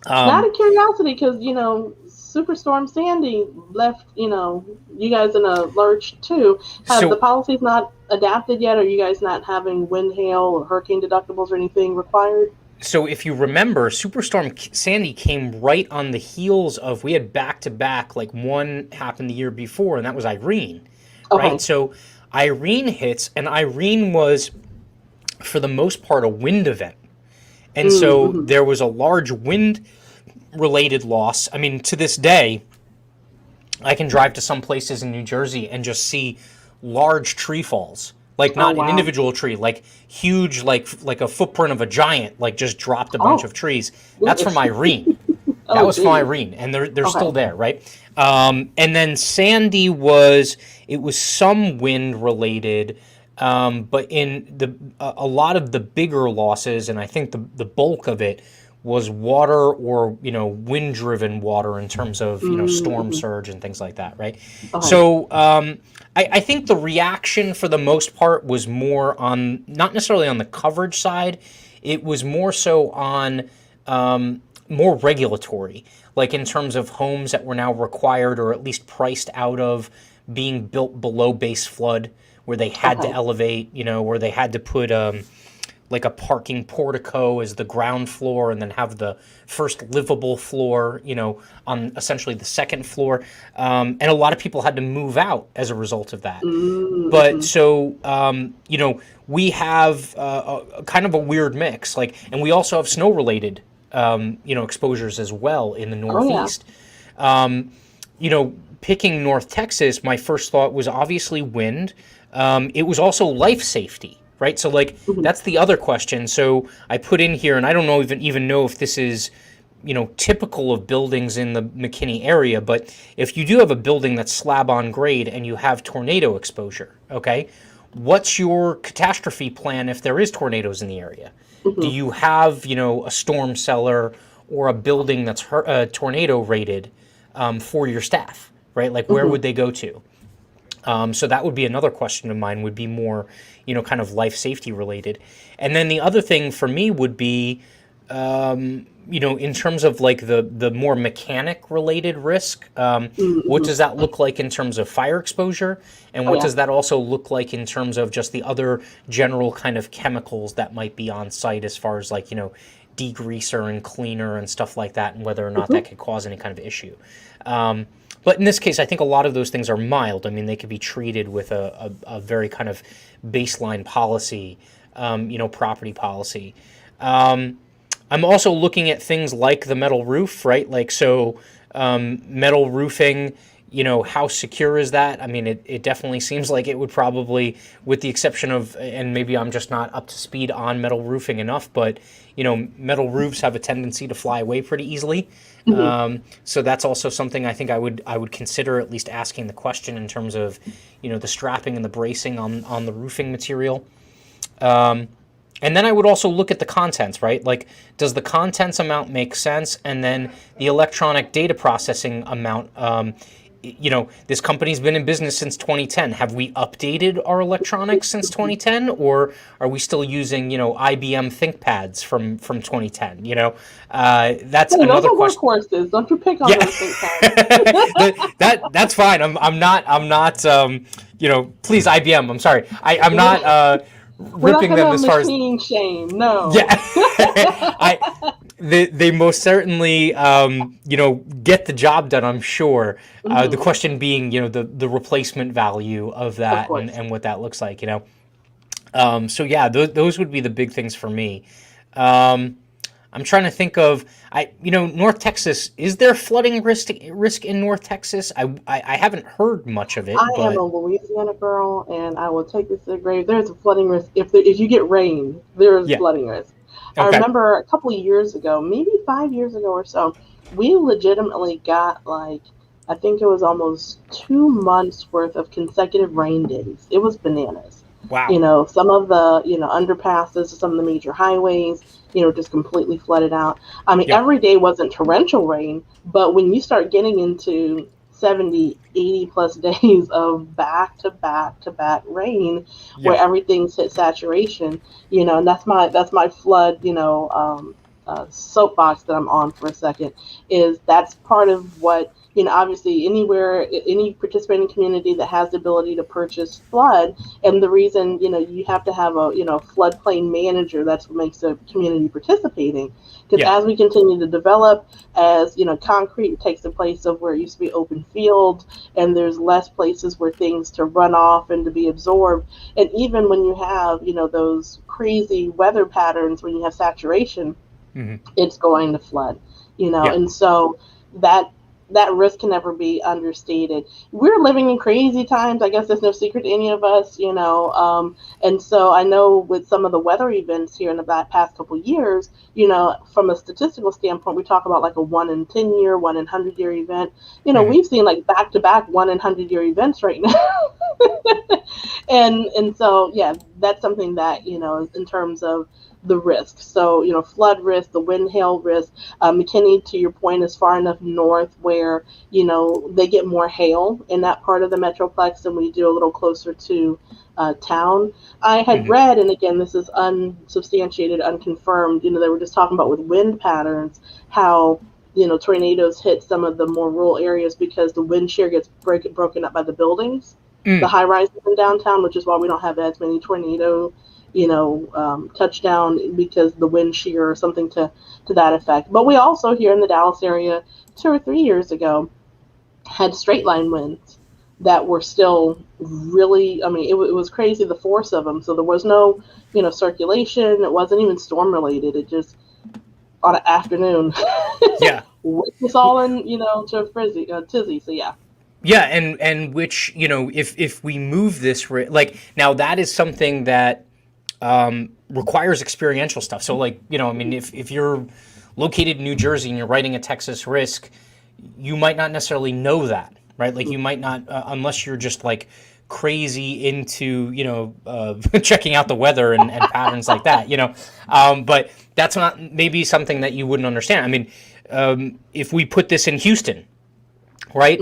Out of curiosity, because Superstorm Sandy left you guys in a lurch too. Have the policies not adapted yet? Are you guys not having wind, hail, or hurricane deductibles or anything required? So if you remember, Superstorm Sandy came right on the heels of, we had back-to-back, like one happened the year before, and that was Irene, right? So Irene hits, and Irene was, for the most part, a wind event. And so there was a large wind-related loss. I mean, to this day, I can drive to some places in New Jersey and just see large tree falls. Like not an individual tree, like huge, like a footprint of a giant, like just dropped a bunch of trees. That's from Irene. That was from Irene, and they're still there, right? And then Sandy was some wind related, but in a lot of the bigger losses, and I think the bulk of it was water or wind driven water in terms of storm surge and things like that, right? So I think the reaction for the most part was more on, not necessarily on the coverage side, it was more so on more regulatory, like in terms of homes that were now required or at least priced out of being built below base flood, where they had to elevate, where they had to put like a parking portico as the ground floor and then have the first livable floor, on essentially the second floor. And a lot of people had to move out as a result of that. But so, we have kind of a weird mix, and we also have snow related exposures as well in the Oh yeah. Northeast. Picking North Texas, my first thought was obviously wind. It was also life safety, right? So like Mhm. that's the other question. So I put in here, and I don't know even know if this is typical of buildings in the McKinney area, but if you do have a building that's slab on grade and you have tornado exposure, okay, what's your catastrophe plan if there is tornadoes in the area? Do Mhm. you have, a storm cellar or a building that's tornado rated for your staff, right? Like where Mhm. would they go to? So that would be another question of mine, would be more, kind of life safety related. And then the other thing for me would be, in terms of like the more mechanic related risk, what Mhm. does that look like in terms of fire exposure? And Oh what yeah. does that also look like in terms of just the other general kind of chemicals that might be on site as far as like, degreaser and cleaner and stuff like that, and whether or not Mhm. that could cause any kind of issue. But in this case, I think a lot of those things are mild. I mean, they could be treated with a very kind of baseline policy, property policy. I'm also looking at things like the metal roof, right? Like, so metal roofing, how secure is that? I mean, it definitely seems like it would probably, with the exception of, and maybe I'm just not up to speed on metal roofing enough, but, metal roofs have a tendency to fly away pretty easily. Mhm. So that's also something I think I would consider at least asking the question in terms of, the strapping and the bracing on the roofing material. And then I would also look at the contents, right? Like, does the contents amount make sense? And then the electronic data processing amount. This company's been in business since 2010. Have we updated our electronics since 2010, or are we still using, IBM ThinkPads from 2010? That's Hey, those another are question. workhorses. Don't you pick on Yeah, those think pads. that's fine. I'm not. Please IBM. I'm sorry. I'm not We're not ripping them gonna as far as. machine shame. Yeah, No. I they most certainly get the job done. I'm sure. The Mhm. question being, the replacement value of Of that, and course. and what that looks like. So yeah, those would be the big things for me. Um, I'm trying to think of North Texas. Is there flooding risk in North Texas? I haven't heard much of I it, am but a Louisiana girl, and I will take this to the grave. There's a flooding risk if you get rain. There is yeah. flooding risk. I Okay. remember a couple of years ago, maybe 5 years ago or so, we legitimately got like I think it was almost 2 months worth of consecutive rain days. It was bananas. Wow. Some of the underpasses, some of the major highways, just completely flooded out. I mean, Yep. every day wasn't torrential rain, but when you start getting into 70, 80 plus days of back to back to back rain where Yep. everything's hit saturation, and that's my flood, soapbox that I'm on for a second, is that's part of what, obviously anywhere, any participating community that has the ability to purchase flood, and the reason, you have to have a, floodplain manager, that's what makes a community participating. Because Yeah. as we continue to develop, as concrete takes the place of where it used to be open field, and there's less places where things to run off and to be absorbed. And even when you have those crazy weather patterns, when you have saturation, Hmm. it's going to flood. Yeah. And so that that risk can never be understated. We're living in crazy times. I guess there's no secret to any of us, and so I know with some of the weather events here in the past couple of years, from a statistical standpoint, we talk about like a 1 in 10 year, 1 in 100 year event. Hmm. We've seen like back to back 1 in 100 year events right now. And so yeah, that's something that in terms of the risk. So flood risk, the wind hail risk. McKinney, to your point, is far enough north where they get more hail in that part of the metroplex than we do a little closer to town. I had Hmm. read, and again, this is unsubstantiated, unconfirmed. They were just talking about with wind patterns how tornadoes hit some of the more rural areas because the wind shear gets broken up by the buildings, the Mm. high rises in downtown, which is why we don't have as many tornado, touchdown, because the wind shear or something to that effect. But we also here in the Dallas area 2 or 3 years ago had straight line winds that were still really, I mean, it was crazy, the force of them. So there was no, circulation. It wasn't even storm related. It just on an afternoon. Yeah. It's all in, to a tizzy. So yeah. Yeah, and which, if we move this like, now that is something that requires experiential stuff. So like, I mean, if you're located in New Jersey and you're writing a Texas risk, you might not necessarily know that, right? Like you might not, unless you're just like crazy into, checking out the weather and patterns like that, but that's not maybe something that you wouldn't understand. I mean, if we put this in Houston, right?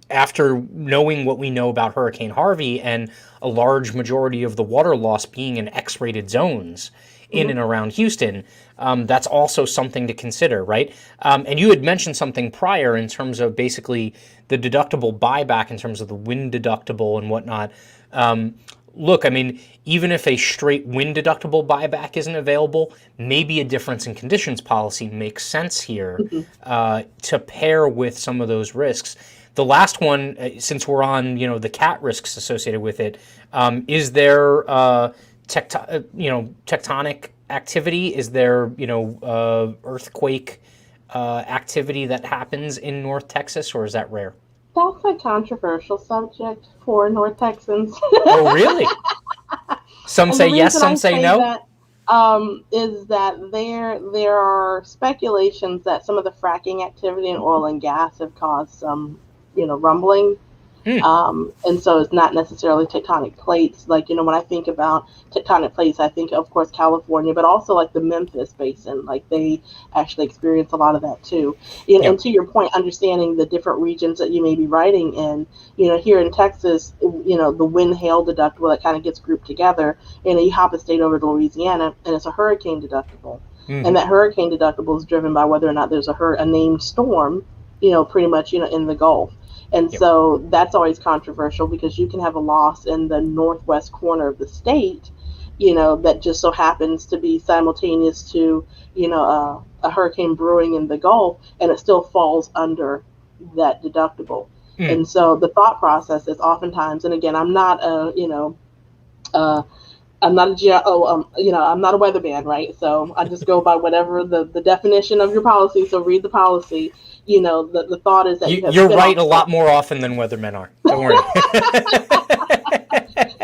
After knowing what we know about Hurricane Harvey and a large majority of the water loss being in X-rated zones in and around Houston, that's also something to consider, right? And you had mentioned something prior in terms of basically the deductible buyback in terms of the wind deductible and whatnot. Look, I mean, even if a straight wind deductible buyback isn't available, maybe a difference in conditions policy makes sense here to pair with some of those risks. The last one, since we're on, the cat risks associated with it, is there tectonic activity? Is there, earthquake activity that happens in North Texas, or is that rare? That's a controversial subject for North Texans. Oh, really? Some say yes, some say no. Is that there are speculations that some of the fracking activity in oil and gas have caused some, rumbling. And so it's not necessarily tectonic plates. Like, when I think about tectonic plates, I think, of course, California, but also like the Memphis Basin. Like they actually experience a lot of that too. And to your point, understanding the different regions that you may be writing in, here in Texas, the wind hail deductible that kind of gets grouped together. You hop a state over to Louisiana and it's a hurricane deductible. And that hurricane deductible is driven by whether or not there's a named storm, pretty much, in the Gulf. And so that's always controversial because you can have a loss in the northwest corner of the state, that just so happens to be simultaneous to, a hurricane brewing in the Gulf, and it still falls under that deductible. And so the thought process is oftentimes, and again, I'm not I'm not I'm not a weatherman, right? So I just go by whatever the definition of your policy. So read the policy. The thought is that you're right a lot more often than weathermen are. Don't worry.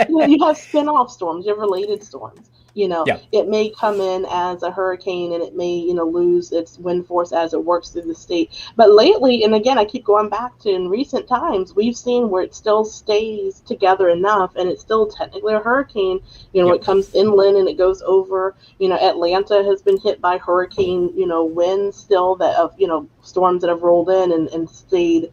You have spin-off storms. You have related storms. It may come in as a hurricane and it may, lose its wind force as it works through the state. But lately, and again, I keep going back to in recent times, we've seen where it still stays together enough and it's still technically a hurricane. It comes inland and it goes over, Atlanta has been hit by hurricane, winds still that of, storms that have rolled in and stayed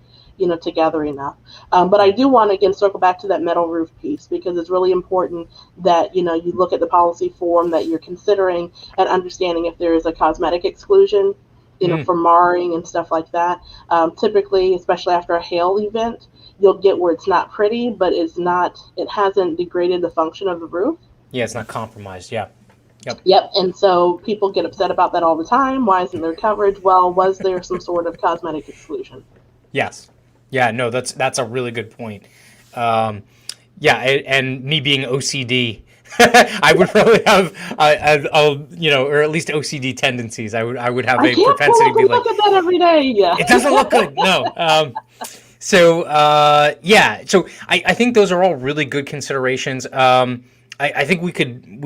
together enough. But I do want to, again, circle back to that metal roof piece because it's really important that, you look at the policy form that you're considering and understanding if there is a cosmetic exclusion, for marring and stuff like that. Typically, especially after a hail event, you'll get where it's not pretty, but it hasn't degraded the function of the roof. Yeah, it's not compromised. Yeah. Yep. And so people get upset about that all the time. Why isn't there coverage? Well, was there some sort of cosmetic exclusion? Yes. Yeah, no, that's a really good point. And me being OCD, I would probably have, or at least OCD tendencies. I would have a propensity to be like, look at that every day. Yeah, it doesn't look good. No. So I think those are all really good considerations. I think we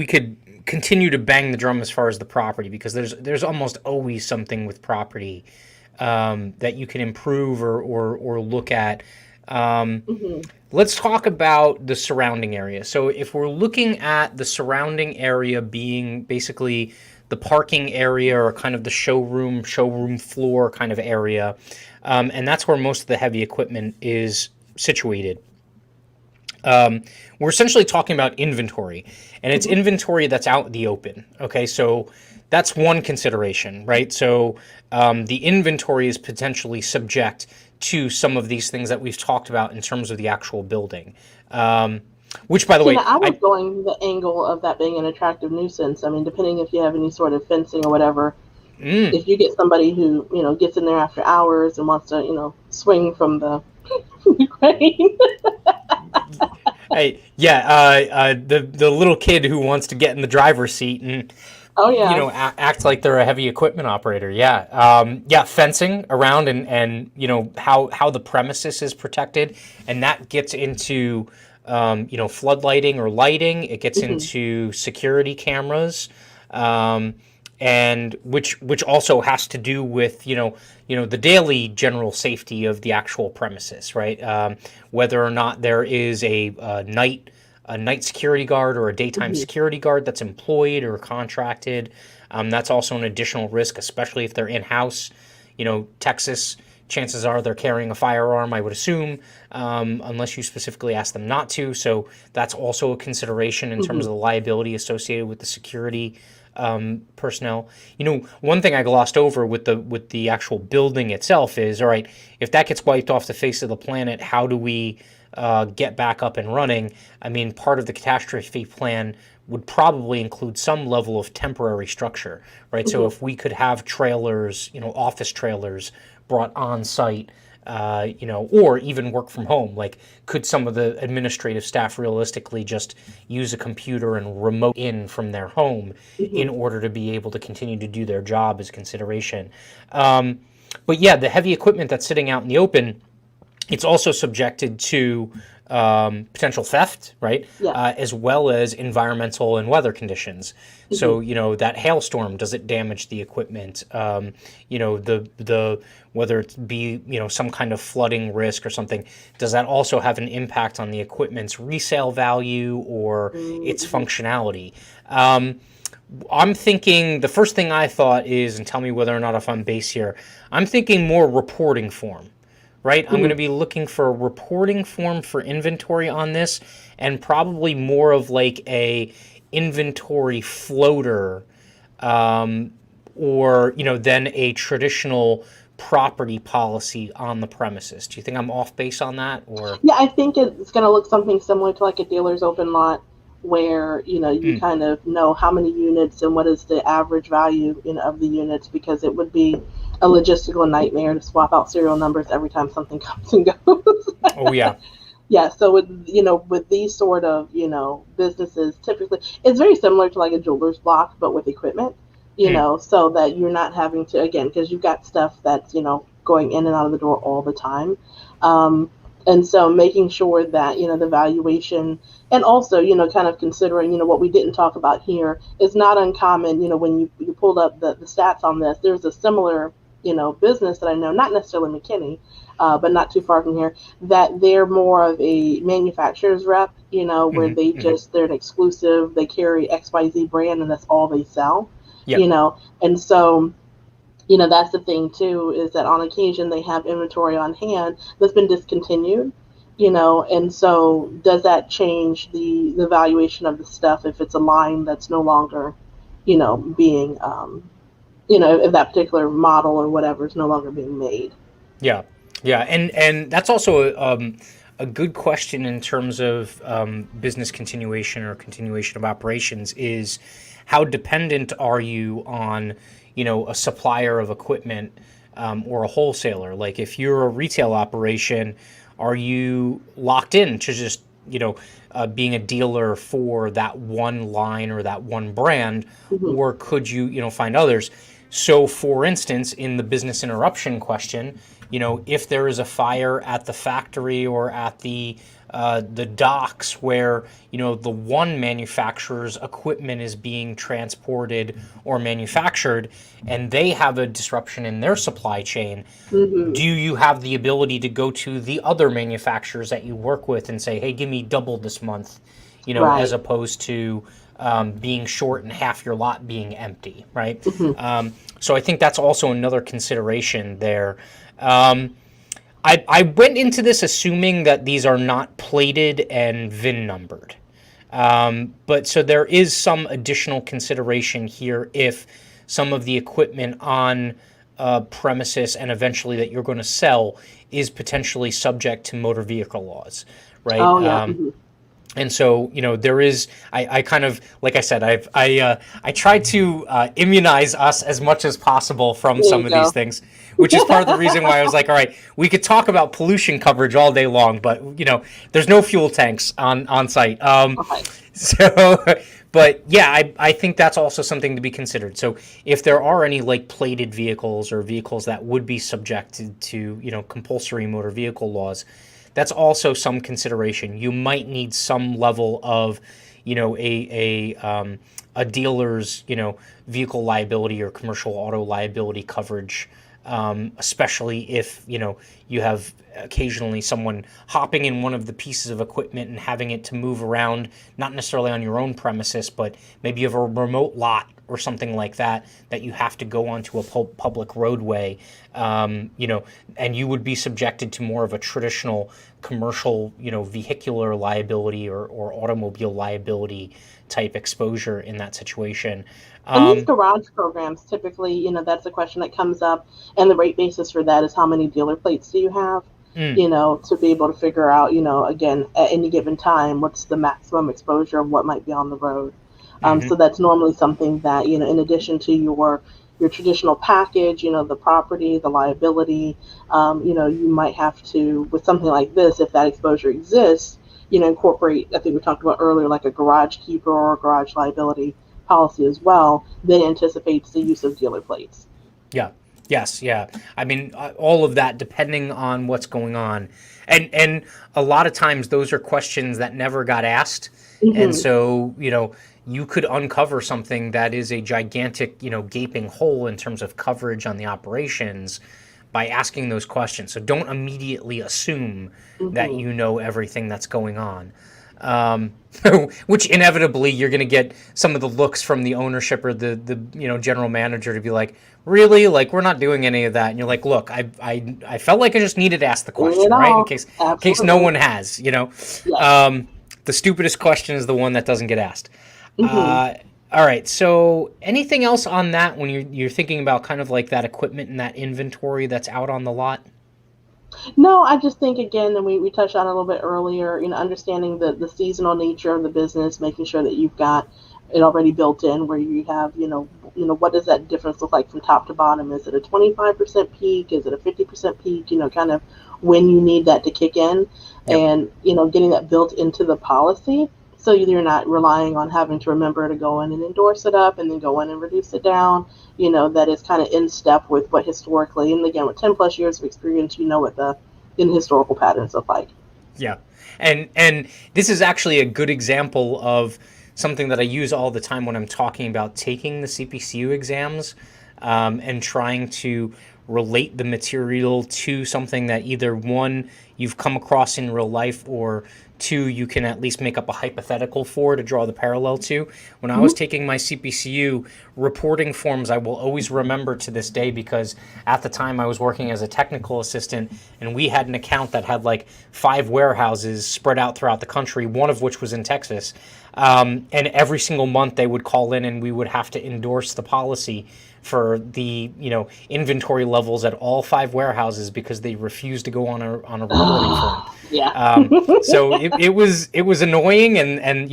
could continue to bang the drum as far as the property because there's almost always something with property that you can improve or look at. Let's talk about the surrounding area. So if we're looking at the surrounding area being basically the parking area or kind of the showroom floor kind of area, and that's where most of the heavy equipment is situated. We're essentially talking about inventory, and it's inventory that's out in the open. Okay, so that's one consideration, right? So the inventory is potentially subject to some of these things that we've talked about in terms of the actual building. Which, by the way, I was going the angle of that being an attractive nuisance. I mean, depending if you have any sort of fencing or whatever. If you get somebody who gets in there after hours and wants to swing from the crane. Hey, the little kid who wants to get in the driver's seat and Oh yeah. act like they're a heavy equipment operator. Yeah. Yeah. Fencing around and how the premises is protected. And that gets into, floodlighting or lighting. It gets Hmm. into security cameras. Um, and which also has to do with the daily general safety of the actual premises, right? Whether or not there is a night security guard or a daytime Hmm. security guard that's employed or contracted. That's also an additional risk, especially if they're in house. Texas, chances are they're carrying a firearm, I would assume, unless you specifically ask them not to. So that's also a consideration in terms Hmm. of the liability associated with the security personnel. One thing I glossed over with the actual building itself is, all right, if that gets wiped off the face of the planet, how do we get back up and running? I mean, part of the catastrophe plan would probably include some level of temporary structure, right? So Hmm. if we could have trailers, office trailers brought on site, or even work from home. Like, could some of the administrative staff realistically just use a computer and remote in from their home in Hmm. order to be able to continue to do their job as consideration? But yeah, the heavy equipment that's sitting out in the open, it's also subjected to potential theft, right? Yes. As well as environmental and weather conditions. Hmm. So that hailstorm, does it damage the equipment? The whether it be some kind of flooding risk or something, does that also have an impact on the equipment's resale value or its Hmm. functionality? I'm thinking the first thing I thought is, and tell me whether or not if I'm base here, I'm thinking more reporting form, right? I'm going to Hmm. be looking for a reporting form for inventory on this, and probably more of like a inventory floater, or than a traditional property policy on the premises. Do you think I'm off base on that, or? Yeah, I think it's going to look something similar to like a dealer's open lot, where you Mm, kind of know how many units and what is the average value of the units, because it would be a logistical nightmare to swap out serial numbers every time something comes and goes. oh yeah, Yeah, so with these sort of businesses, typically it's very similar to like a jeweler's block, but with equipment. mm, So that you're not having to, again, because you've got stuff that's going in and out of the door all the time. Um, and so making sure that the valuation, and also kind of considering what we didn't talk about here, is not uncommon. When you pulled up the stats on this, there's a similar business that I know, not necessarily McKinney, but not too far from here, that they're more of a manufacturer's rep, where mm, mm, they're an exclusive, they carry XYZ brand and that's all they sell, yep, and so that's the thing too, is that on occasion they have inventory on hand that's been discontinued, and so does that change the valuation of the stuff if it's a line that's no longer being if that particular model or whatever is no longer being made. yeah, yeah, and that's also a good question in terms of business continuation or continuation of operations is how dependent are you on a supplier of equipment, or a wholesaler? Like if you're a retail operation, are you locked in to just being a dealer for that one line or that one brand, Hmm. or could you find others? So, for instance, in the business interruption question, if there is a fire at the factory or at the docks where the one manufacturer's equipment is being transported or manufactured, and they have a disruption in their supply chain, Hmm. do you have the ability to go to the other manufacturers that you work with and say, hey, give me double this month, as Right. opposed to being short and half your lot being empty, right? Hmm. So I think that's also another consideration there. Um, I went into this assuming that these are not plated and VIN numbered. But so there is some additional consideration here if some of the equipment on premises and eventually that you're going to sell is potentially subject to motor vehicle laws, right? Oh yeah. Hmm. And so there is, I kind of, like I said, I tried to immunize us as much as possible from There some you of these go. things, which is part of the reason why I was like, all right, we could talk about pollution coverage all day long, but there's no fuel tanks on site. Okay. So But yeah, I think that's also something to be considered. So if there are any like plated vehicles or vehicles that would be subjected to, compulsory motor vehicle laws, that's also some consideration. You might need some level of, a dealer's, vehicle liability or commercial auto liability coverage, especially if you have occasionally someone hopping in one of the pieces of equipment and having it to move around, not necessarily on your own premises, but maybe you have a remote lot or something like that you have to go onto a public roadway, and you would be subjected to more of a traditional commercial, vehicular liability or automobile liability type exposure in that situation. And these garage programs, typically, that's a question that comes up, and the rate basis for that is how many dealer plates do you have? To be able to figure out, again, at any given time, what's the maximum exposure of what might be on the road. So that's normally something that, in addition to your traditional package, the property, the liability, you might have to, with something like this, if that exposure exists, incorporate, I think we talked about earlier, like a garage keeper or a garage liability policy as well, that anticipates the use of dealer plates. Yeah. Yes. Yeah. I mean, all of that depending on what's going on, and a lot of times those are questions that never got asked, and so you could uncover something that is a gigantic gaping hole in terms of coverage on the operations by asking those questions. So don't immediately assume that you know everything that's going on. Which inevitably you're going to get some of the looks from the ownership or the general manager to be like, really, like we're not doing any of that, and you're like, look, I felt like I just needed to ask the question, right, in case no one has, Yes. The stupidest question is the one that doesn't get asked. All right, so anything else on that when you're thinking about kind of like that equipment and that inventory that's out on the lot? No, I just think again, and we touched on it a little bit earlier, understanding the seasonal nature of the business, making sure that you've got it already built in where you have, what does that difference look like from top to bottom? Is it a 25% peak? Is it a 50% peak? Kind of when you need that to kick in, Yep. and, getting that built into the policy. So you're not relying on having to remember to go in and endorse it up and then go in and reduce it down, that is kind of in step with what historically, and again, with 10 plus years of experience, what the historical patterns look like. Yeah. And this is actually a good example of something that I use all the time when I'm talking about taking the CPCU exams, and trying to relate the material to something that either one, you've come across in real life, or two, you can at least make up a hypothetical for to draw the parallel to. When I was taking my CPCU reporting forms, I will always remember to this day, because at the time I was working as a technical assistant, and we had an account that had like 5 warehouses spread out throughout the country, one of which was in Texas. And every single month they would call in and we would have to endorse the policy for the inventory levels at all 5 warehouses because they refused to go on a reporting form. Yeah. So it was annoying, and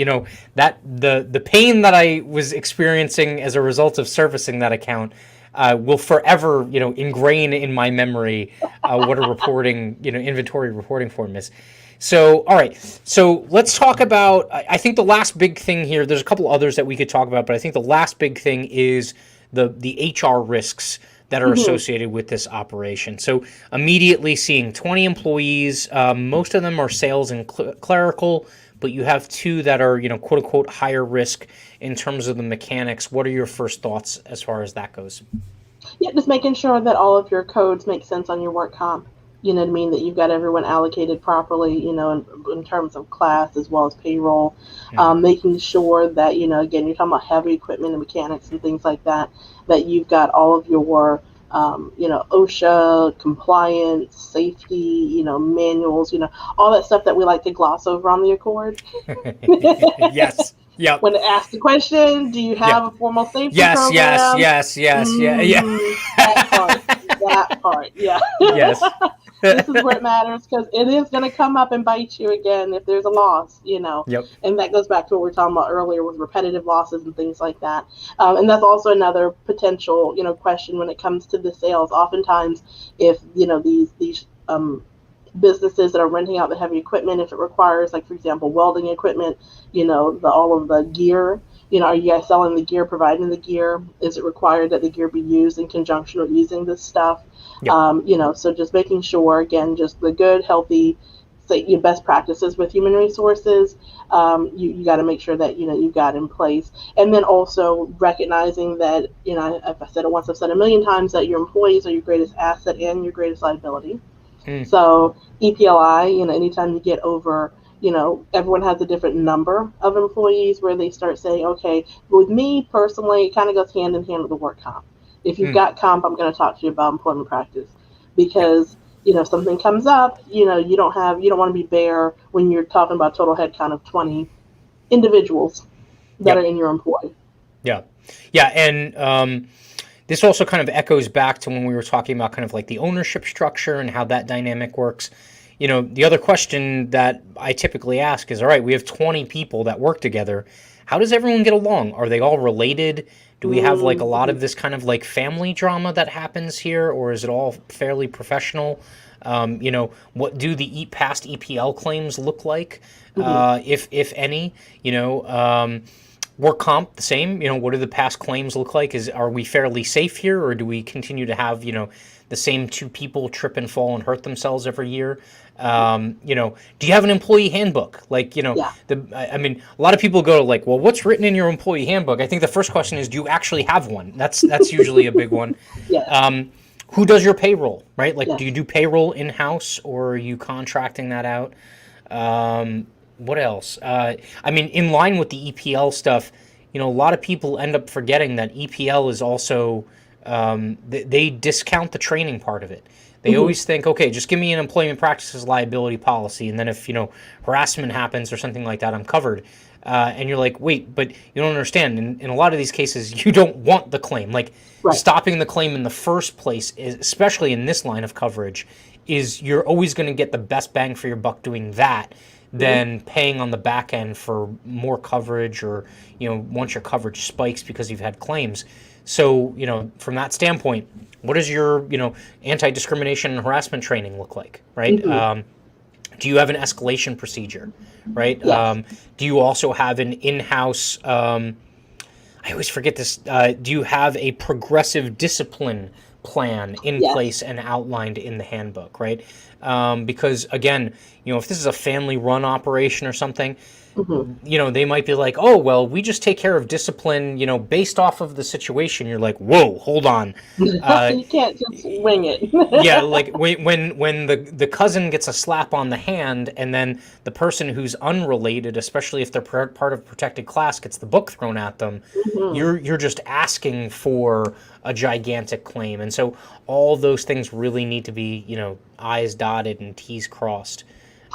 that the pain that I was experiencing as a result of servicing that account will forever ingrain in my memory what a reporting inventory reporting form is. So, all right. So let's talk about, I think the last big thing here, there's a couple others that we could talk about, but I think the last big thing is the HR risks that are associated with this operation. So immediately seeing 20 employees, most of them are sales and clerical, but you have 2 that are, quote unquote, higher risk in terms of the mechanics. What are your first thoughts as far as that goes? Yeah, just making sure that all of your codes make sense on your work comp. You know what I mean? That you've got everyone allocated properly, in terms of class as well as payroll. Making sure that, again, you're talking about heavy equipment and mechanics and things like that, that you've got all of your, OSHA, compliance, safety, manuals, all that stuff that we like to gloss over on the Accord. Yes. Yeah. When asked the question, do you have a formal safety program? Yes. Yeah. That part. Yeah. Yes. This is where it matters, because it is going to come up and bite you again if there's a loss, Yep. And that goes back to what we were talking about earlier with repetitive losses and things like that. And that's also another potential, question when it comes to the sales. Oftentimes, if, these businesses that are renting out the heavy equipment, if it requires, like, for example, welding equipment, all of the gear, Are you guys selling the gear, providing the gear? Is it required that the gear be used in conjunction with using this stuff? Yep. So just making sure, again, just the good, healthy, say your best practices with human resources. You got to make sure that you've got in place, and then also recognizing that if I said it once, I've said a million times that your employees are your greatest asset and your greatest liability. So EPLI, anytime you get over, everyone has a different number of employees where they start saying, okay, with me personally, it kind of goes hand in hand with the work comp. If you've got comp, I'm going to talk to you about employment practice because, if something comes up, you don't want to be bare when you're talking about total headcount of 20 individuals that are in your employ. Yeah. Yeah. And this also kind of echoes back to when we were talking about kind of like the ownership structure and how that dynamic works. The other question that I typically ask is, all right, we have 20 people that work together. How does everyone get along? Are they all related? Do we have like a lot of this kind of like family drama that happens here, or is it all fairly professional? What do the past EPL claims look like, if any? Work comp, the same. What do the past claims look like? Are we fairly safe here, or do we continue to have the same two people trip and fall and hurt themselves every year? Do you have an employee handbook? A lot of people go to like, well, what's written in your employee handbook? I think the first question is, do you actually have one? That's usually a big one. Yes. Who does your payroll, right? Like, Yes. do you do payroll in-house or are you contracting that out? What else? In line with the EPL stuff, a lot of people end up forgetting that EPL is also, they discount the training part of it. They always think, okay, just give me an employment practices liability policy, and then if, harassment happens or something like that, I'm covered. And you're like, wait, but you don't understand. In a lot of these cases, you don't want the claim. Like, Right. stopping the claim in the first place, especially in this line of coverage, is you're always going to get the best bang for your buck doing that than paying on the back end for more coverage or, once your coverage spikes because you've had claims. So, from that standpoint, what does your, anti-discrimination and harassment training look like, right? Do you have an escalation procedure, right? Yes. Do you also have an in-house, I always forget this, do you have a progressive discipline plan in place and outlined in the handbook, right? Because again, if this is a family-run operation or something, they might be like, oh, well, we just take care of discipline, based off of the situation. You're like, whoa, hold on. You can't just wing it. Yeah, like when the cousin gets a slap on the hand and then the person who's unrelated, especially if they're part of a protected class, gets the book thrown at them, you're just asking for a gigantic claim. And so all those things really need to be, I's dotted and T's crossed.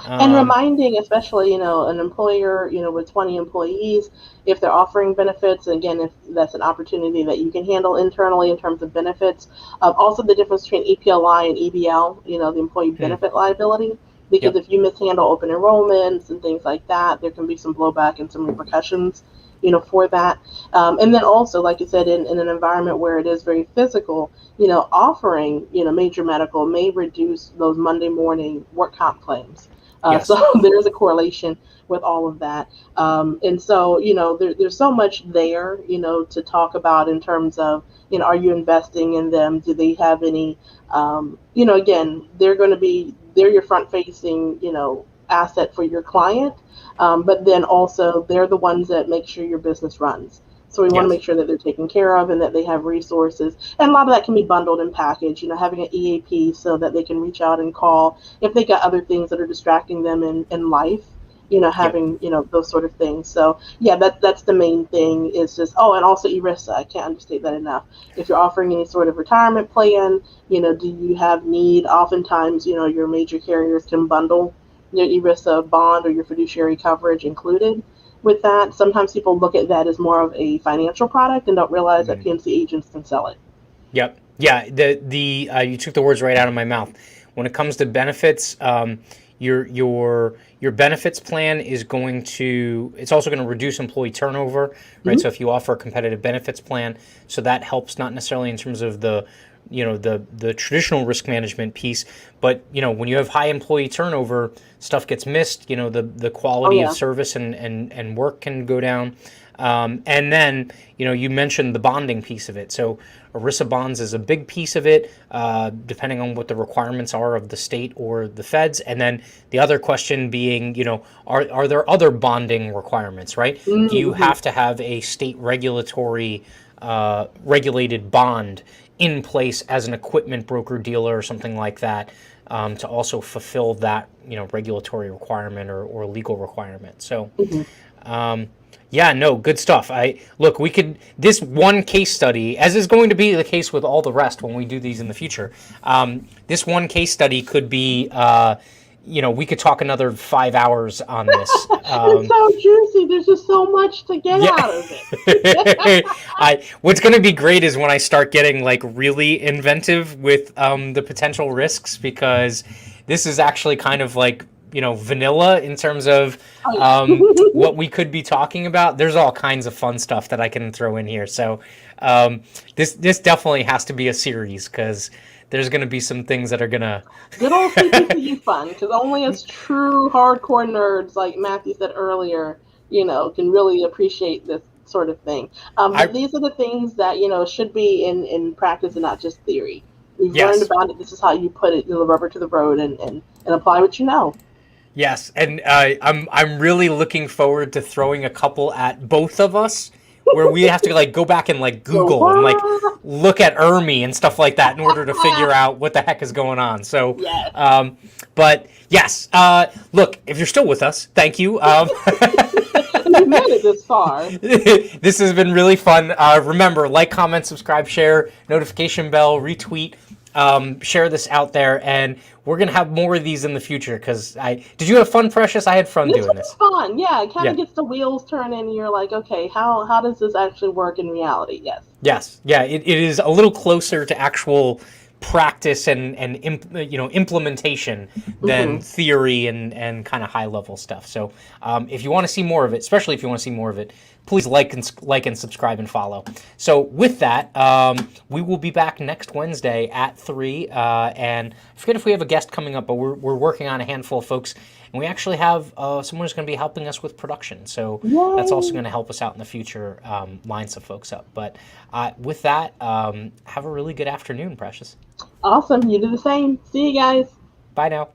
And reminding, especially, an employer, with 20 employees, if they're offering benefits, again, if that's an opportunity that you can handle internally in terms of benefits, also the difference between EPLI and EBL, the employee benefit liability, because if you mishandle open enrollments and things like that, there can be some blowback and some repercussions, for that. And then also, like you said, in an environment where it is very physical, offering, major medical may reduce those Monday morning work comp claims. So there is a correlation with all of that. And so, there's so much there, to talk about in terms of, are you investing in them? Do they have any, again, they're your front facing, asset for your client. But then also they're the ones that make sure your business runs. So we want to make sure that they're taken care of and that they have resources. And a lot of that can be bundled and packaged, having an EAP so that they can reach out and call if they got other things that are distracting them in life, having, those sort of things. So yeah, that's the main thing is just, and also ERISA. I can't understate that enough. If you're offering any sort of retirement plan, do you have need? Oftentimes, your major carriers can bundle your ERISA bond or your fiduciary coverage included with that. Sometimes people look at that as more of a financial product and don't realize that PNC agents can sell it. Yep. Yeah. You took the words right out of my mouth. When it comes to benefits, your benefits plan is it's also going to reduce employee turnover, right? So if you offer a competitive benefits plan, so that helps not necessarily in terms of the the traditional risk management piece. But when you have high employee turnover, stuff gets missed. The Oh quality of yeah. service and work can go down. And then you mentioned the bonding piece of it. So ERISA bonds is a big piece of it, depending on what the requirements are of the state or the feds. And then the other question being, are there other bonding requirements, right? Do you Mm-hmm. have to have a state regulatory regulated bond in place as an equipment broker dealer or something like that, to also fulfill that regulatory requirement or legal requirement? So yeah, no, good stuff. We could, this one case study, as is going to be the case with all the rest when we do these in the future. This one case study could be, we could talk another 5 hours on this. It's so juicy. There's just so much to get Yeah. out of it. What's going to be great is when I start getting like really inventive with the potential risks, because this is actually kind of like vanilla in terms of Oh, yeah. what we could be talking about. There's all kinds of fun stuff that I can throw in here. So this definitely has to be a series, because there's going to be some things that are going to Good old CPCU fun, because only as true hardcore nerds, like Matthew said earlier, can really appreciate this sort of thing. I But these are the things that, should be in practice and not just theory. We've learned yes. about it. This is how you put it, the rubber to the road, and apply what you know. Yes, and I'm really looking forward to throwing a couple at both of us, where we have to like go back and like Google and like So, look at ERMI and stuff like that in order to figure out what the heck is going on. So, yes. but yes, look, if you're still with us, thank you. And you made it this far. This has been really fun. Remember, like, comment, subscribe, share, notification bell, retweet. Share this out there, and we're gonna have more of these in the future. Because did you have fun, Precious? I had fun This doing was this. fun. Yeah, it kind Yeah. of gets the wheels turning, and you're like, okay, how does this actually work in reality? Yes. Yes, yeah, it is a little closer to actual practice and implementation than Hmm. theory and kind of high level stuff. So if you want to see more of it, especially if you want to see more of it, please like and subscribe and follow. So with that, we will be back next Wednesday at 3. And I forget if we have a guest coming up, but we're working on a handful of folks. And we actually have someone who's going to be helping us with production. So that's also Yay. going to help us out in the future, line some folks up. But with that, have a really good afternoon, Precious. Awesome. You do the same. See you guys. Bye now.